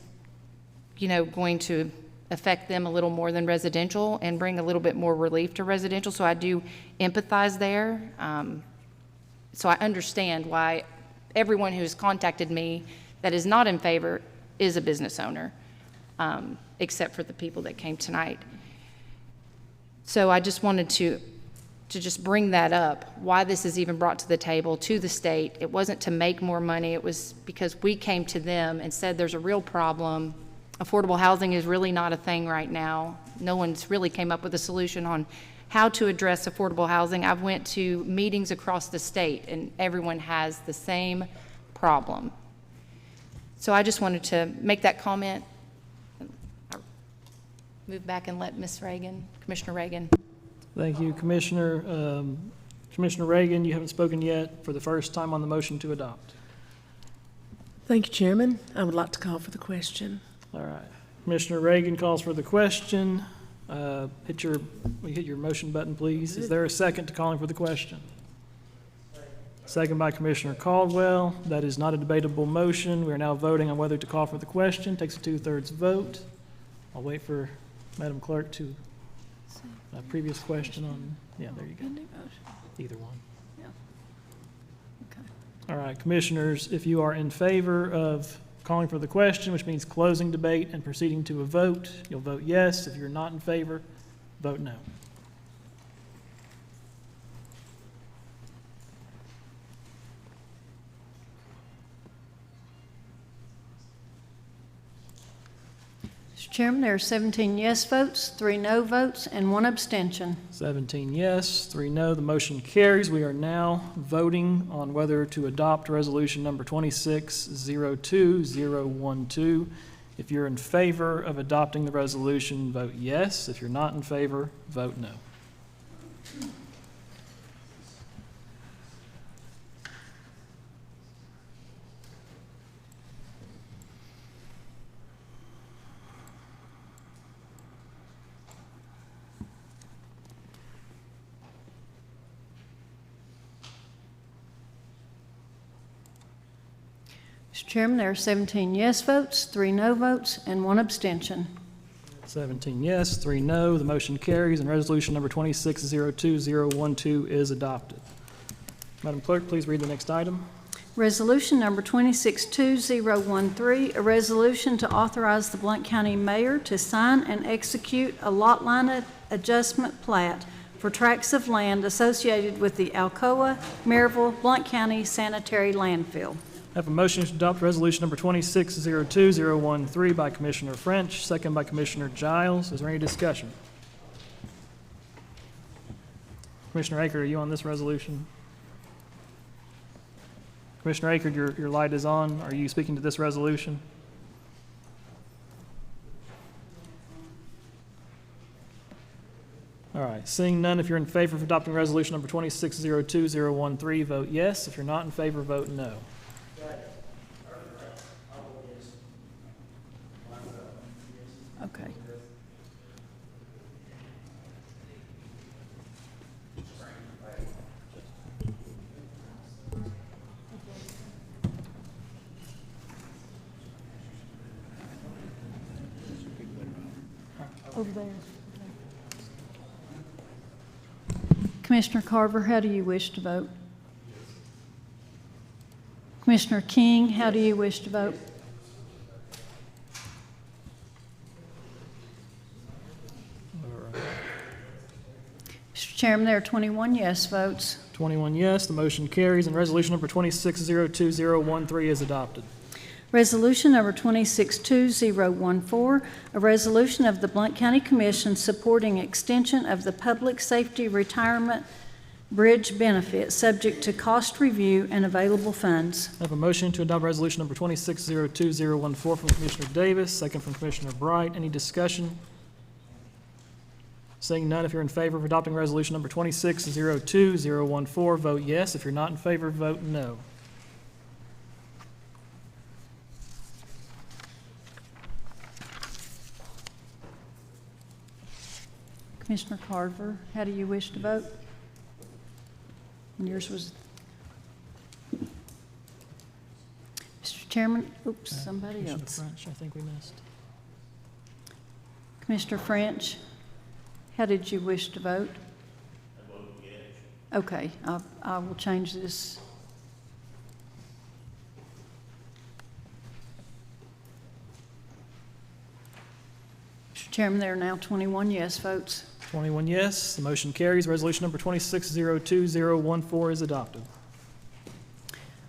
going to affect them a little more than residential and bring a little bit more relief to residential. So I do empathize there. So I understand why everyone who's contacted me that is not in favor is a business owner, except for the people that came tonight. So I just wanted to just bring that up, why this is even brought to the table to the state. It wasn't to make more money. It was because we came to them and said there's a real problem. Affordable housing is really not a thing right now. No one's really came up with a solution on how to address affordable housing. I've went to meetings across the state, and everyone has the same problem. So I just wanted to make that comment. I'll move back and let Commissioner Reagan. Thank you, Commissioner. Commissioner Reagan, you haven't spoken yet for the first time on the motion to adopt. Thank you, Chairman. I would like to call for the question. All right. Commissioner Reagan calls for the question. Hit your motion button, please. Is there a second to calling for the question? Second by Commissioner Caldwell. That is not a debatable motion. We are now voting on whether to call for the question. Takes a 2/3 vote. I'll wait for Madam Clerk to previous question on, yeah, there you go. Either one. Yeah. Okay. All right, commissioners, if you are in favor of calling for the question, which means closing debate and proceeding to a vote, you'll vote yes. If you're not in favor, vote no. Mr. Chairman, there are 17 yes votes, 3 no votes, and 1 abstention. 17 yes, 3 no. The motion carries. We are now voting on whether to adopt resolution number 2602012. If you're in favor of adopting the resolution, vote yes. If you're not in favor, vote no. Mr. Chairman, there are 17 yes votes, 3 no votes, and 1 abstention. 17 yes, 3 no. The motion carries, and resolution number 2602012 is adopted. Madam Clerk, please read the next item. Resolution number 2620013, a resolution to authorize the Blount County Mayor to sign and execute a lot line adjustment plat for tracts of land associated with the Alcoa, Maryville, Blount County Sanitary Landfill. I have a motion to adopt resolution number 2602013 by Commissioner French, second by Commissioner Giles. Is there any discussion? Commissioner Aker, are you on this resolution? Commissioner Aker, your light is on. Are you speaking to this resolution? All right, seeing none, if you're in favor of adopting resolution number 2602013, vote yes. If you're not in favor, vote no. Okay. Over there. Commissioner Carver, how do you wish to vote? Commissioner King, how do you wish to vote? Mr. Chairman, there are 21 yes votes. 21 yes, the motion carries, and resolution number 2602013 is adopted. Resolution number 2620014, a resolution of the Blount County Commission supporting extension of the public safety retirement bridge benefit, subject to cost review and available funds. I have a motion to adopt resolution number 2602014 from Commissioner Davis, second from Commissioner Bright. Any discussion? Seeing none, if you're in favor of adopting resolution number 2602014, vote yes. If you're not in favor, vote no. Commissioner Carver, how do you wish to vote? And yours was... Mr. Chairman, oops, somebody Commissioner else. French, I think we missed. Commissioner French, how did you wish to vote? I voted yes. Okay, I will change this. Mr. Chairman, there are now 21 yes votes. 21 yes, the motion carries. Resolution number 2602014 is adopted.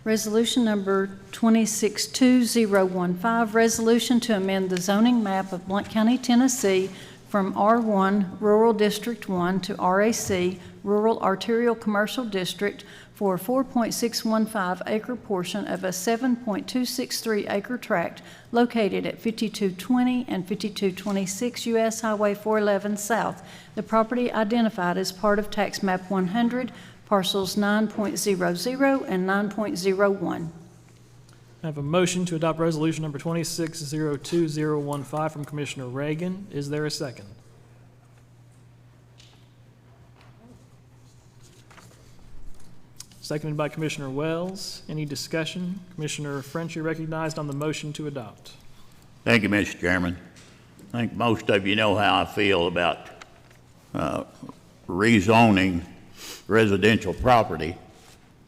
Resolution number 2620015, resolution to amend the zoning map of Blount County, Tennessee from R1 Rural District 1 to RAC Rural Arterial Commercial District for a 4.615 acre portion of a 7.263 acre tract located at 5220 and 5226 U.S. Highway 411 South. The property identified as part of Tax Map 100, parcels 9.00 and 9.01. I have a motion to adopt resolution number 2602015 from Commissioner Reagan. Is there a second? Seconded by Commissioner Wells. Any discussion? Commissioner French, you're recognized on the motion to adopt. Thank you, Mr. Chairman. I think most of you know how I feel about rezoning residential property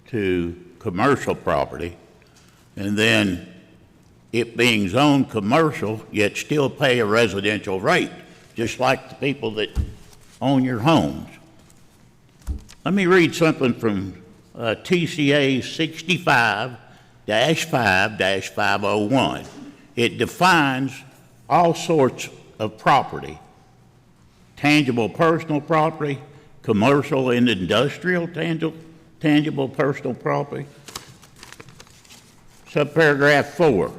to commercial property, and then it being zoned commercial, yet still pay a residential rate, just like the people that own your homes. Let me read something from TCA 65-5-501. It defines all sorts of property: tangible personal property, commercial and industrial tangible personal property. Subparagraph 4,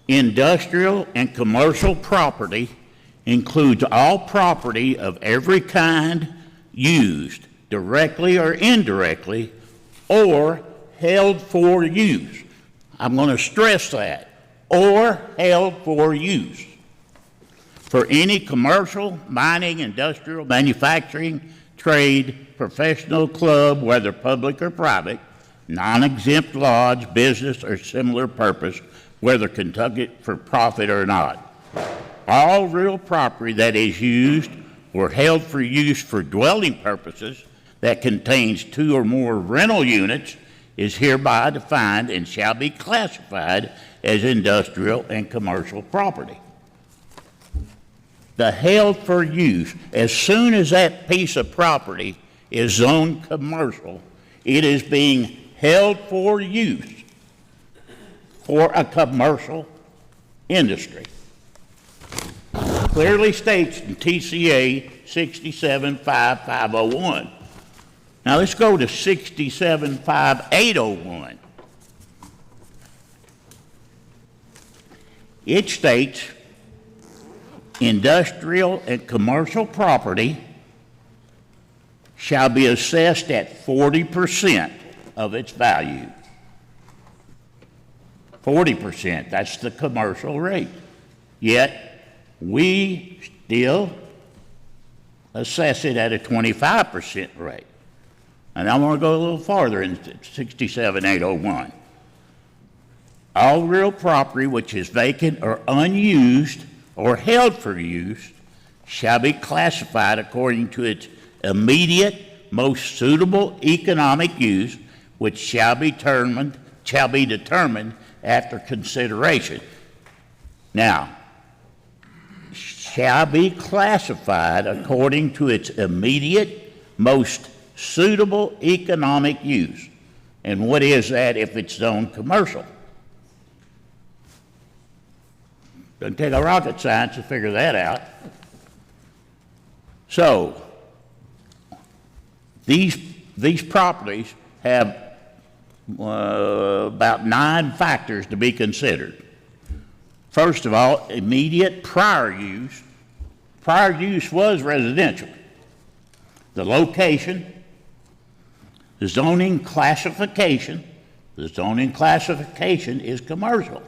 industrial and commercial property includes all property of every kind used directly or indirectly or held for use. I'm going to stress that, or held for use, for any commercial, mining, industrial, manufacturing, trade, professional club, whether public or private, non-exempt lodge, business, or similar purpose, whether conducted for profit or not. All real property that is used or held for use for dwelling purposes that contains 2 or more rental units is hereby defined and shall be classified as industrial and commercial property. The held for use, as soon as that piece of property is zoned commercial, it is being held for use for a commercial industry. Clearly states in TCA 67-5501. Now let's go to 675801. It states industrial and commercial property shall be assessed at 40% of its value. 40%, that's the commercial rate. Yet, we still assess it at a 25% rate. And I want to go a little farther in 67801. All real property which is vacant or unused or held for use shall be classified according to its immediate, most suitable economic use, which shall be determined after consideration. Now, shall be classified according to its immediate, most suitable economic use. And what is that if it's zoned commercial? Doesn't take a rocket science to figure that out. So, these properties have about 9 factors to be considered. First of all, immediate prior use. Prior use was residential. The location, the zoning classification. The zoning classification is commercial.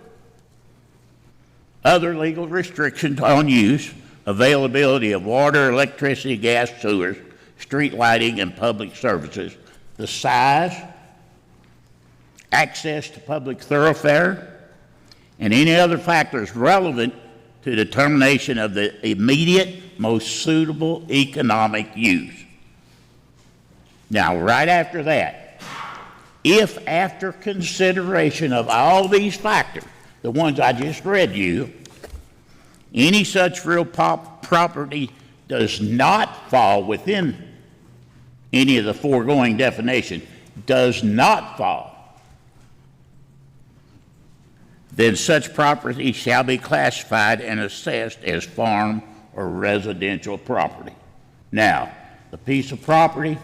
Other legal restrictions on use, availability of water, electricity, gas, sewers, street lighting, and public services, the size, access to public thoroughfare, and any other factors relevant to determination of the immediate, most suitable economic use. Now, right after that, if after consideration of all these factors, the ones I just read you, any such real property does not fall within any of the foregoing definition, does not fall, then such property shall be classified and assessed as farm or residential property. Now, the piece of property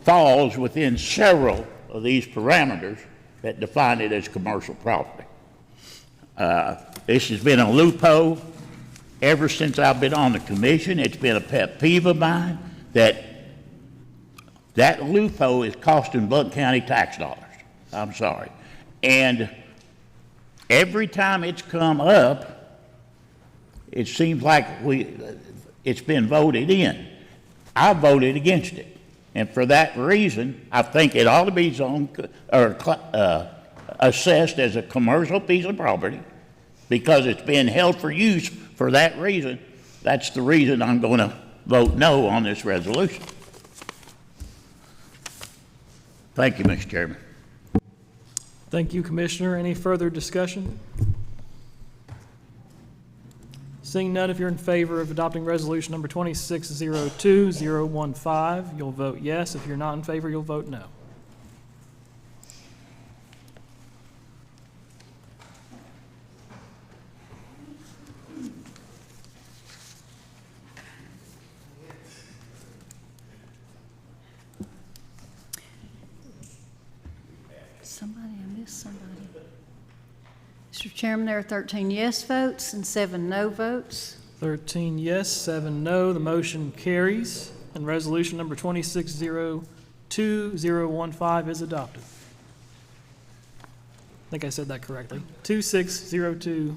falls within several of these parameters that define it as commercial property. This has been a loophole ever since I've been on the commission. It's been a pet peeve of mine that loophole is costing Blount County tax dollars. I'm sorry. And every time it's come up, it seems like it's been voted in. I voted against it. And for that reason, I think it ought to be zoned or assessed as a commercial piece of property because it's been held for use for that reason. That's the reason I'm going to vote no on this resolution. Thank you, Mr. Chairman. Thank you, Commissioner. Any further discussion? Seeing none, if you're in favor of adopting resolution number 2602015, you'll vote yes. If you're not in favor, you'll vote no. I missed somebody. Mr. Chairman, there are 13 yes votes and 7 no votes. 13 yes, 7 no. The motion carries, and resolution number 2602015 is adopted. I think I said that correctly. 2602015.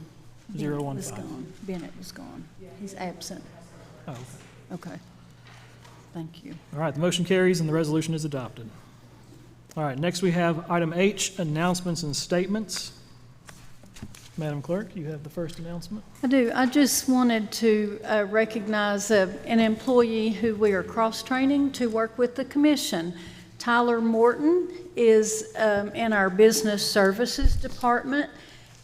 Bennett was gone. He's absent. Oh, okay. Okay. Thank you. All right, the motion carries and the resolution is adopted. All right, next we have item H, announcements and statements. Madam Clerk, you have the first announcement. I do. I just wanted to recognize an employee who we are cross-training to work with the commission. Tyler Morton is in our business services department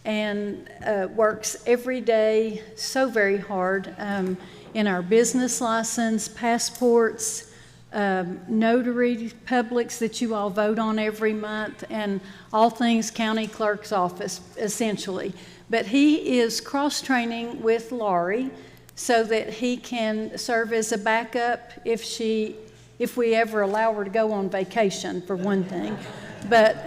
and works every day so very hard in our business license, passports, notary publics that you all vote on every month, and all things county clerk's office, essentially. But he is cross-training with Laurie so that he can serve as a backup if she if we ever allow her to go on vacation, for one thing. But,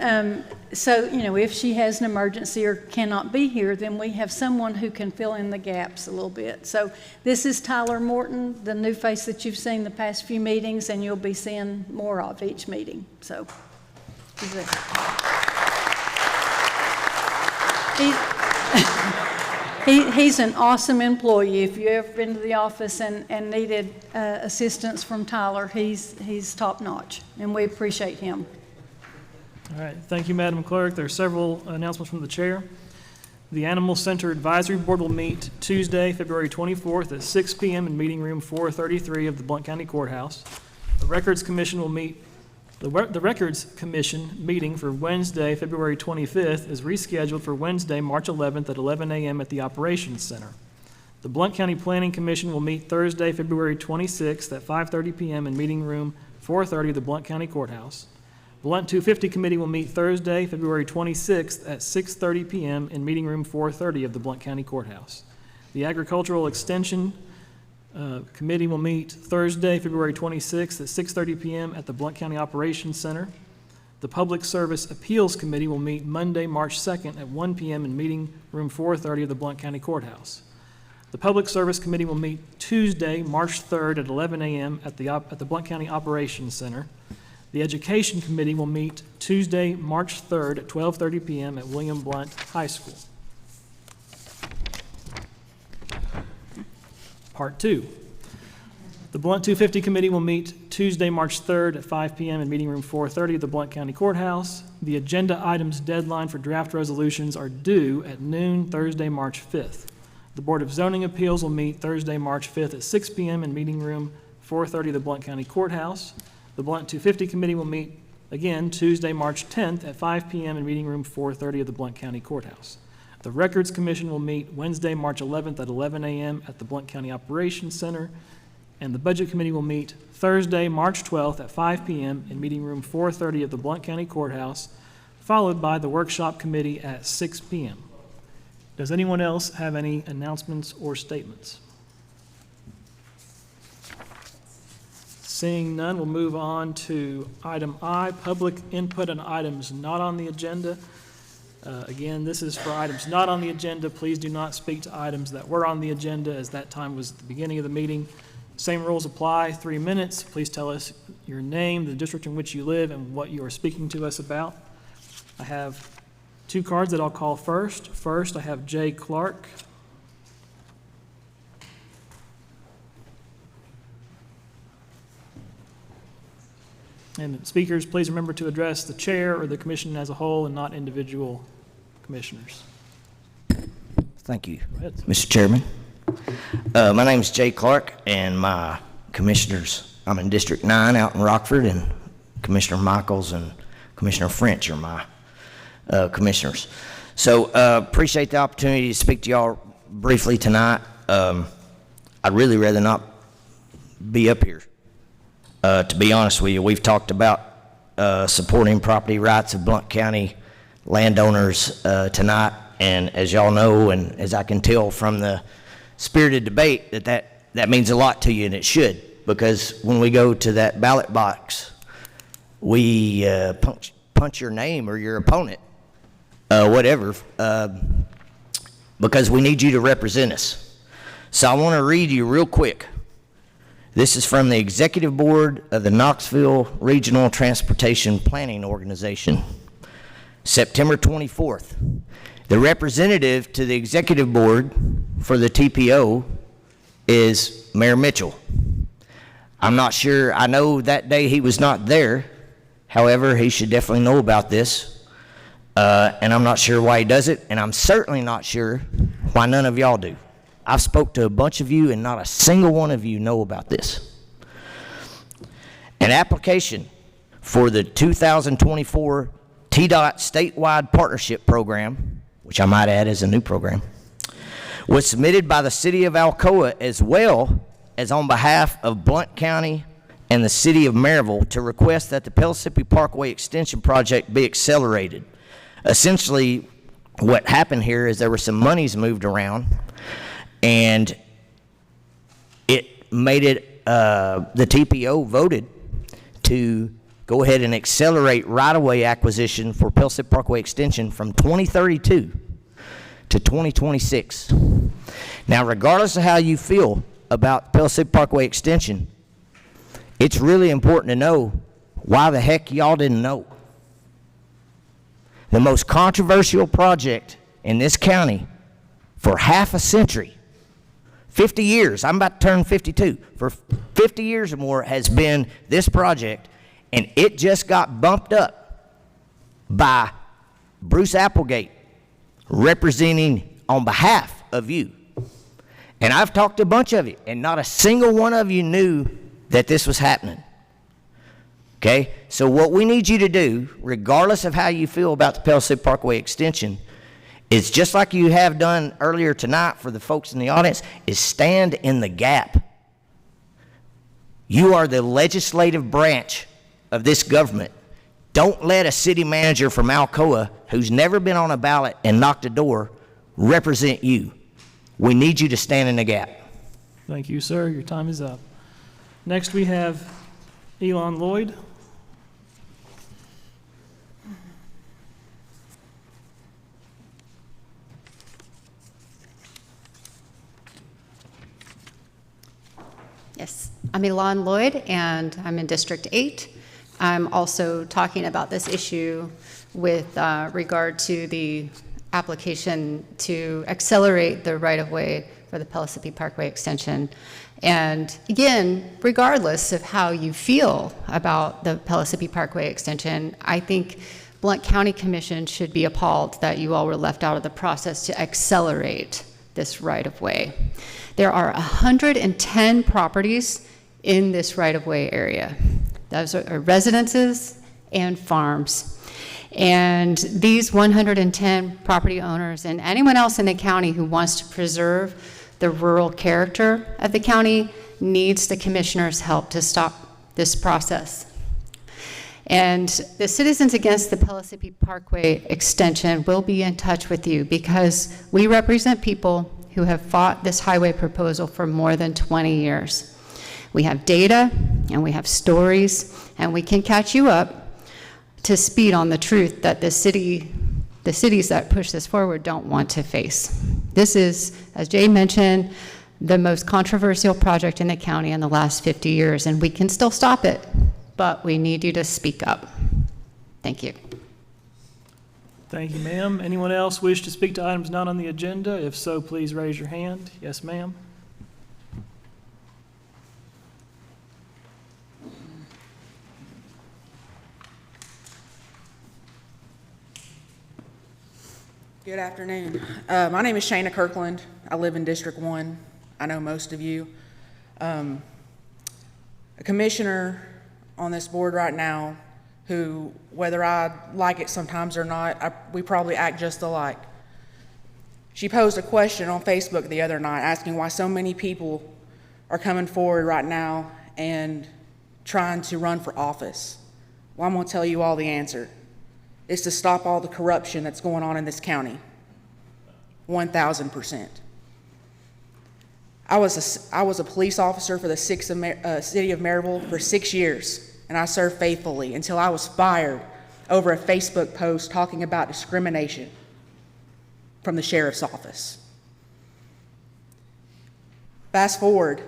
so, if she has an emergency or cannot be here, then we have someone who can fill in the gaps a little bit. So this is Tyler Morton, the new face that you've seen the past few meetings, and you'll be seeing more of each meeting. So, he's it. He's an awesome employee. If you've ever been to the office and needed assistance from Tyler, he's top-notch, and we appreciate him. All right, thank you, Madam Clerk. There are several announcements from the chair. The Animal Center Advisory Board will meet Tuesday, February 24th at 6 p.m. in Meeting Room 433 of the Blount County Courthouse. The Records Commission will meet. The Records Commission meeting for Wednesday, February 25th is rescheduled for Wednesday, March 11th at 11 a.m. at the Operations Center. The Blount County Planning Commission will meet Thursday, February 26th at 5:30 p.m. in Meeting Room 430 of the Blount County Courthouse. Blount 250 Committee will meet Thursday, February 26th at 6:30 p.m. in Meeting Room 430 of the Blount County Courthouse. The Agricultural Extension Committee will meet Thursday, February 26th at 6:30 p.m. at the Blount County Operations Center. The Public Service Appeals Committee will meet Monday, March 2nd at 1 p.m. in Meeting Room 430 of the Blount County Courthouse. The Public Service Committee will meet Tuesday, March 3rd at 11 a.m. at the Blount County Operations Center. The Education Committee will meet Tuesday, March 3rd at 12:30 p.m. at William Blount High School. Part 2. The Blount 250 Committee will meet Tuesday, March 3rd at 5 p.m. in Meeting Room 430 of the Blount County Courthouse. The agenda items deadline for draft resolutions are due at noon Thursday, March 5th. The Board of Zoning Appeals will meet Thursday, March 5th at 6 p.m. in Meeting Room 430 of the Blount County Courthouse. The Blount 250 Committee will meet again Tuesday, March 10th at 5 p.m. in Meeting Room 430 of the Blount County Courthouse. The Records Commission will meet Wednesday, March 11th at 11 a.m. at the Blount County Operations Center. And the Budget Committee will meet Thursday, March 12th at 5 p.m. in Meeting Room 430 of the Blount County Courthouse, followed by the Workshop Committee at 6 p.m. Does anyone else have any announcements or statements? Seeing none, we'll move on to item I, public input on items not on the agenda. Again, this is for items not on the agenda. Please do not speak to items that were on the agenda, as that time was at the beginning of the meeting. Same rules apply, 3 minutes. Please tell us your name, the district in which you live, and what you are speaking to us about. I have 2 cards that I'll call first. First, I have Jay Clark. And speakers, please remember to address the chair or the commission as a whole and not individual commissioners. Thank you, Go ahead. Mr. Chairman. My name is Jay Clark, and my commissioners, I'm in District 9 out in Rockford, and Commissioner Michaels and Commissioner French are my commissioners. So appreciate the opportunity to speak to y'all briefly tonight. I'd really rather not be up here. To be honest with you, we've talked about supporting property rights of Blount County landowners tonight, and as y'all know, and as I can tell from the spirited debate, that means a lot to you, and it should, because when we go to that ballot box, we punch your name or your opponent, whatever, because we need you to represent us. So I want to read you real quick. This is from the Executive Board of the Knoxville Regional Transportation Planning Organization, September 24th. The representative to the Executive Board for the TPO is Mayor Mitchell. I'm not sure, I know that day he was not there. However, he should definitely know about this. And I'm not sure why he does it, and I'm certainly not sure why none of y'all do. I've spoke to a bunch of you, and not a single one of you know about this. An application for the 2024 TDOT statewide partnership program, which I might add is a new program, was submitted by the city of Alcoa as well as on behalf of Blount County and the city of Maryville to request that the Pellissippi Parkway extension project be accelerated. Essentially, what happened here is there were some monies moved around, and it made it, the TPO voted to go ahead and accelerate right-of-way acquisition for Pellissippi Parkway Extension from 2032 to 2026. Now, regardless of how you feel about Pellissippi Parkway Extension, it's really important to know why the heck y'all didn't know. The most controversial project in this county for half a century, 50 years, I'm about to turn 52, for 50 years or more has been this project, and it just got bumped up by Bruce Applegate representing on behalf of you. And I've talked to a bunch of you, and not a single one of you knew that this was happening. Okay? So what we need you to do, regardless of how you feel about the Pellissippi Parkway Extension, is just like you have done earlier tonight for the folks in the audience, is stand in the gap. You are the legislative branch of this government. Don't let a city manager from Alcoa, who's never been on a ballot and knocked a door, represent you. We need you to stand in the gap. Thank you, sir. Your time is up. Next, we have Elon Lloyd. Yes, I'm Elon Lloyd, and I'm in District 8. I'm also talking about this issue with regard to the application to accelerate the right-of-way for the Pellissippi Parkway Extension. And again, regardless of how you feel about the Pellissippi Parkway Extension, I think Blount County Commission should be appalled that you all were left out of the process to accelerate this right-of-way. There are 110 properties in this right-of-way area. Those are residences and farms. And these 110 property owners and anyone else in the county who wants to preserve the rural character of the county needs the commissioner's help to stop this process. And the Citizens Against the Pellissippi Parkway Extension will be in touch with you because we represent people who have fought this highway proposal for more than 20 years. We have data and we have stories, and we can catch you up to speed on the truth that the cities that push this forward don't want to face. This is, as Jay mentioned, the most controversial project in the county in the last 50 years, and we can still stop it, but we need you to speak up. Thank you. Thank you, ma'am. Anyone else wish to speak to items not on the agenda? If so, please raise your hand. Yes, ma'am. Good afternoon. My name is Shana Kirkland. I live in District 1. I know most of you. A commissioner on this board right now who, whether I like it sometimes or not, we probably act just alike. She posed a question on Facebook the other night asking why so many people are coming forward right now and trying to run for office. Well, I'm going to tell you all the answer. It's to stop all the corruption that's going on in this county. 1,000%. I was a police officer for the city of Maryville for 6 years, and I served faithfully until I was fired over a Facebook post talking about discrimination from the sheriff's office. Fast forward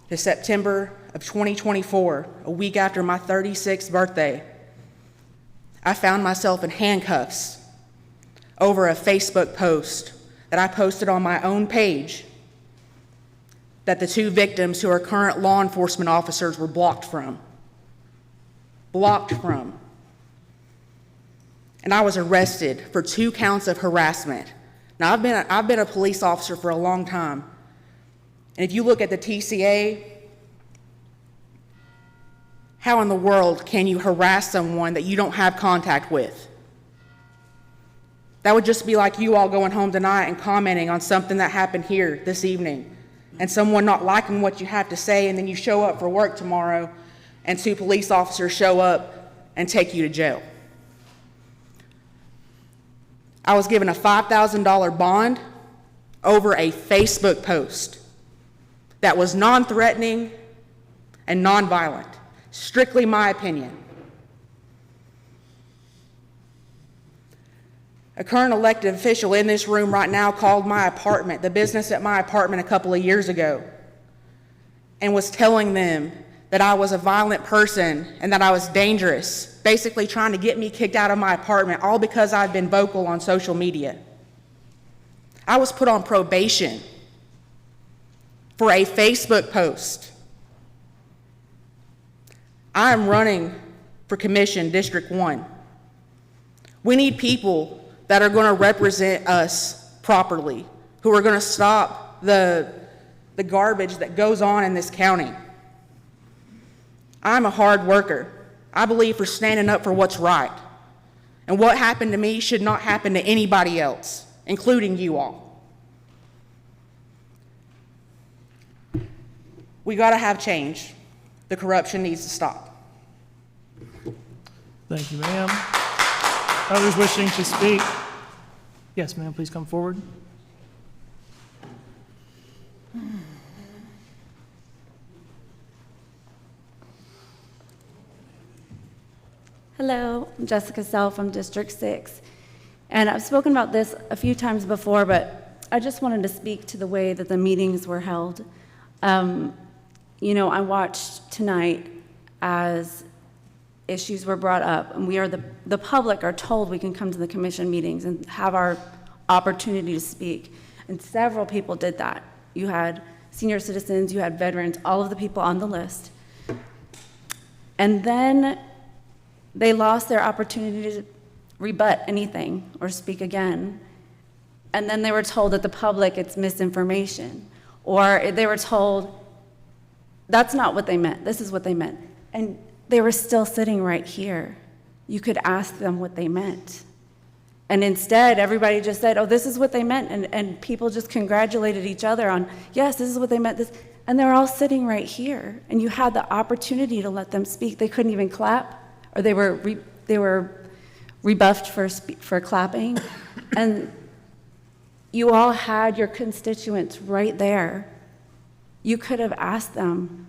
to September of 2024, a week after my 36th birthday, I found myself in handcuffs over a Facebook post that I posted on my own page that the two victims who are current law enforcement officers were blocked from. Blocked from. And I was arrested for 2 counts of harassment. Now, I've been a police officer for a long time. And if you look at the TCA, how in the world can you harass someone that you don't have contact with? That would just be like you all going home tonight and commenting on something that happened here this evening, and someone not liking what you have to say, and then you show up for work tomorrow, and 2 police officers show up and take you to jail. I was given a $5,000 bond over a Facebook post that was non-threatening and non-violent. Strictly my opinion. A current elected official in this room right now called my apartment, the business at my apartment, a couple of years ago, and was telling them that I was a violent person and that I was dangerous, basically trying to get me kicked out of my apartment, all because I'd been vocal on social media. I was put on probation for a Facebook post. I am running for commission District 1. We need people that are going to represent us properly, who are going to stop the garbage that goes on in this county. I'm a hard worker. I believe for standing up for what's right. And what happened to me should not happen to anybody else, including you all. We got to have change. The corruption needs to stop. Thank you, ma'am. Others wishing to speak? Yes, ma'am, please come forward. Hello, I'm Jessica Sell from District 6. And I've spoken about this a few times before, but I just wanted to speak to the way that the meetings were held. You know, I watched tonight as issues were brought up, and the public are told we can come to the commission meetings and have our opportunity to speak. And several people did that. You had senior citizens, you had veterans, all of the people on the list. And then they lost their opportunity to rebut anything or speak again. And then they were told that the public, it's misinformation. Or they were told, that's not what they meant, this is what they meant. And they were still sitting right here. You could ask them what they meant. And instead, everybody just said, oh, this is what they meant. And people just congratulated each other on, yes, this is what they meant. This. And they're all sitting right here. And you had the opportunity to let them speak. They couldn't even clap, or they were rebuffed for clapping. And you all had your constituents right there. You could have asked them,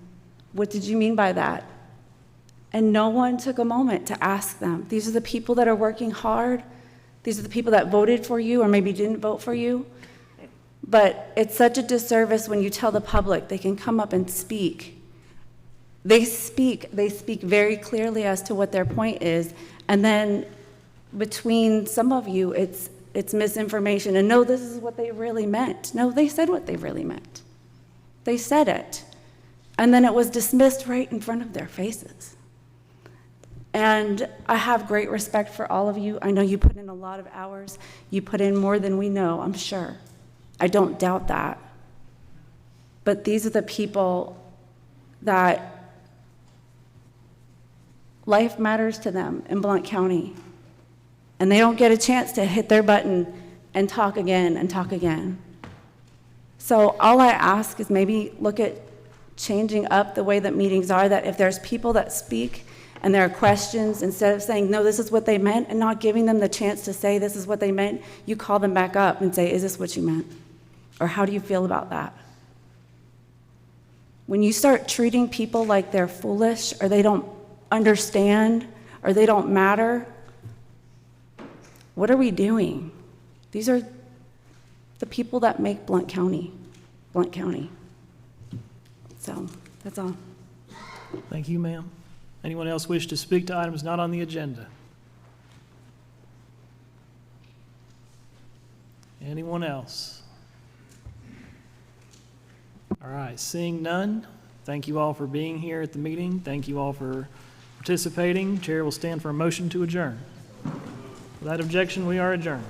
what did you mean by that? And no one took a moment to ask them. These are the people that are working hard. These are the people that voted for you or maybe didn't vote for you. But it's such a disservice when you tell the public they can come up and speak. They speak very clearly as to what their point is. And then between some of you, it's misinformation. And no, this is what they really meant. No, they said what they really meant. They said it. And then it was dismissed right in front of their faces. And I have great respect for all of you. I know you put in a lot of hours. You put in more than we know, I'm sure. I don't doubt that. But these are the people that life matters to them in Blount County. And they don't get a chance to hit their button and talk again and talk again. So all I ask is maybe look at changing up the way that meetings are, that if there's people that speak and there are questions, instead of saying, no, this is what they meant, and not giving them the chance to say this is what they meant, you call them back up and say, is this what you meant? Or how do you feel about that? When you start treating people like they're foolish, or they don't understand, or they don't matter, what are we doing? These are the people that make Blount County. So, that's all. Thank you, ma'am. Anyone else wish to speak to items not on the agenda? Anyone else? All right, seeing none, thank you all for being here at the meeting. Thank you all for participating. Chair will stand for a motion to adjourn. Without objection, we are adjourned.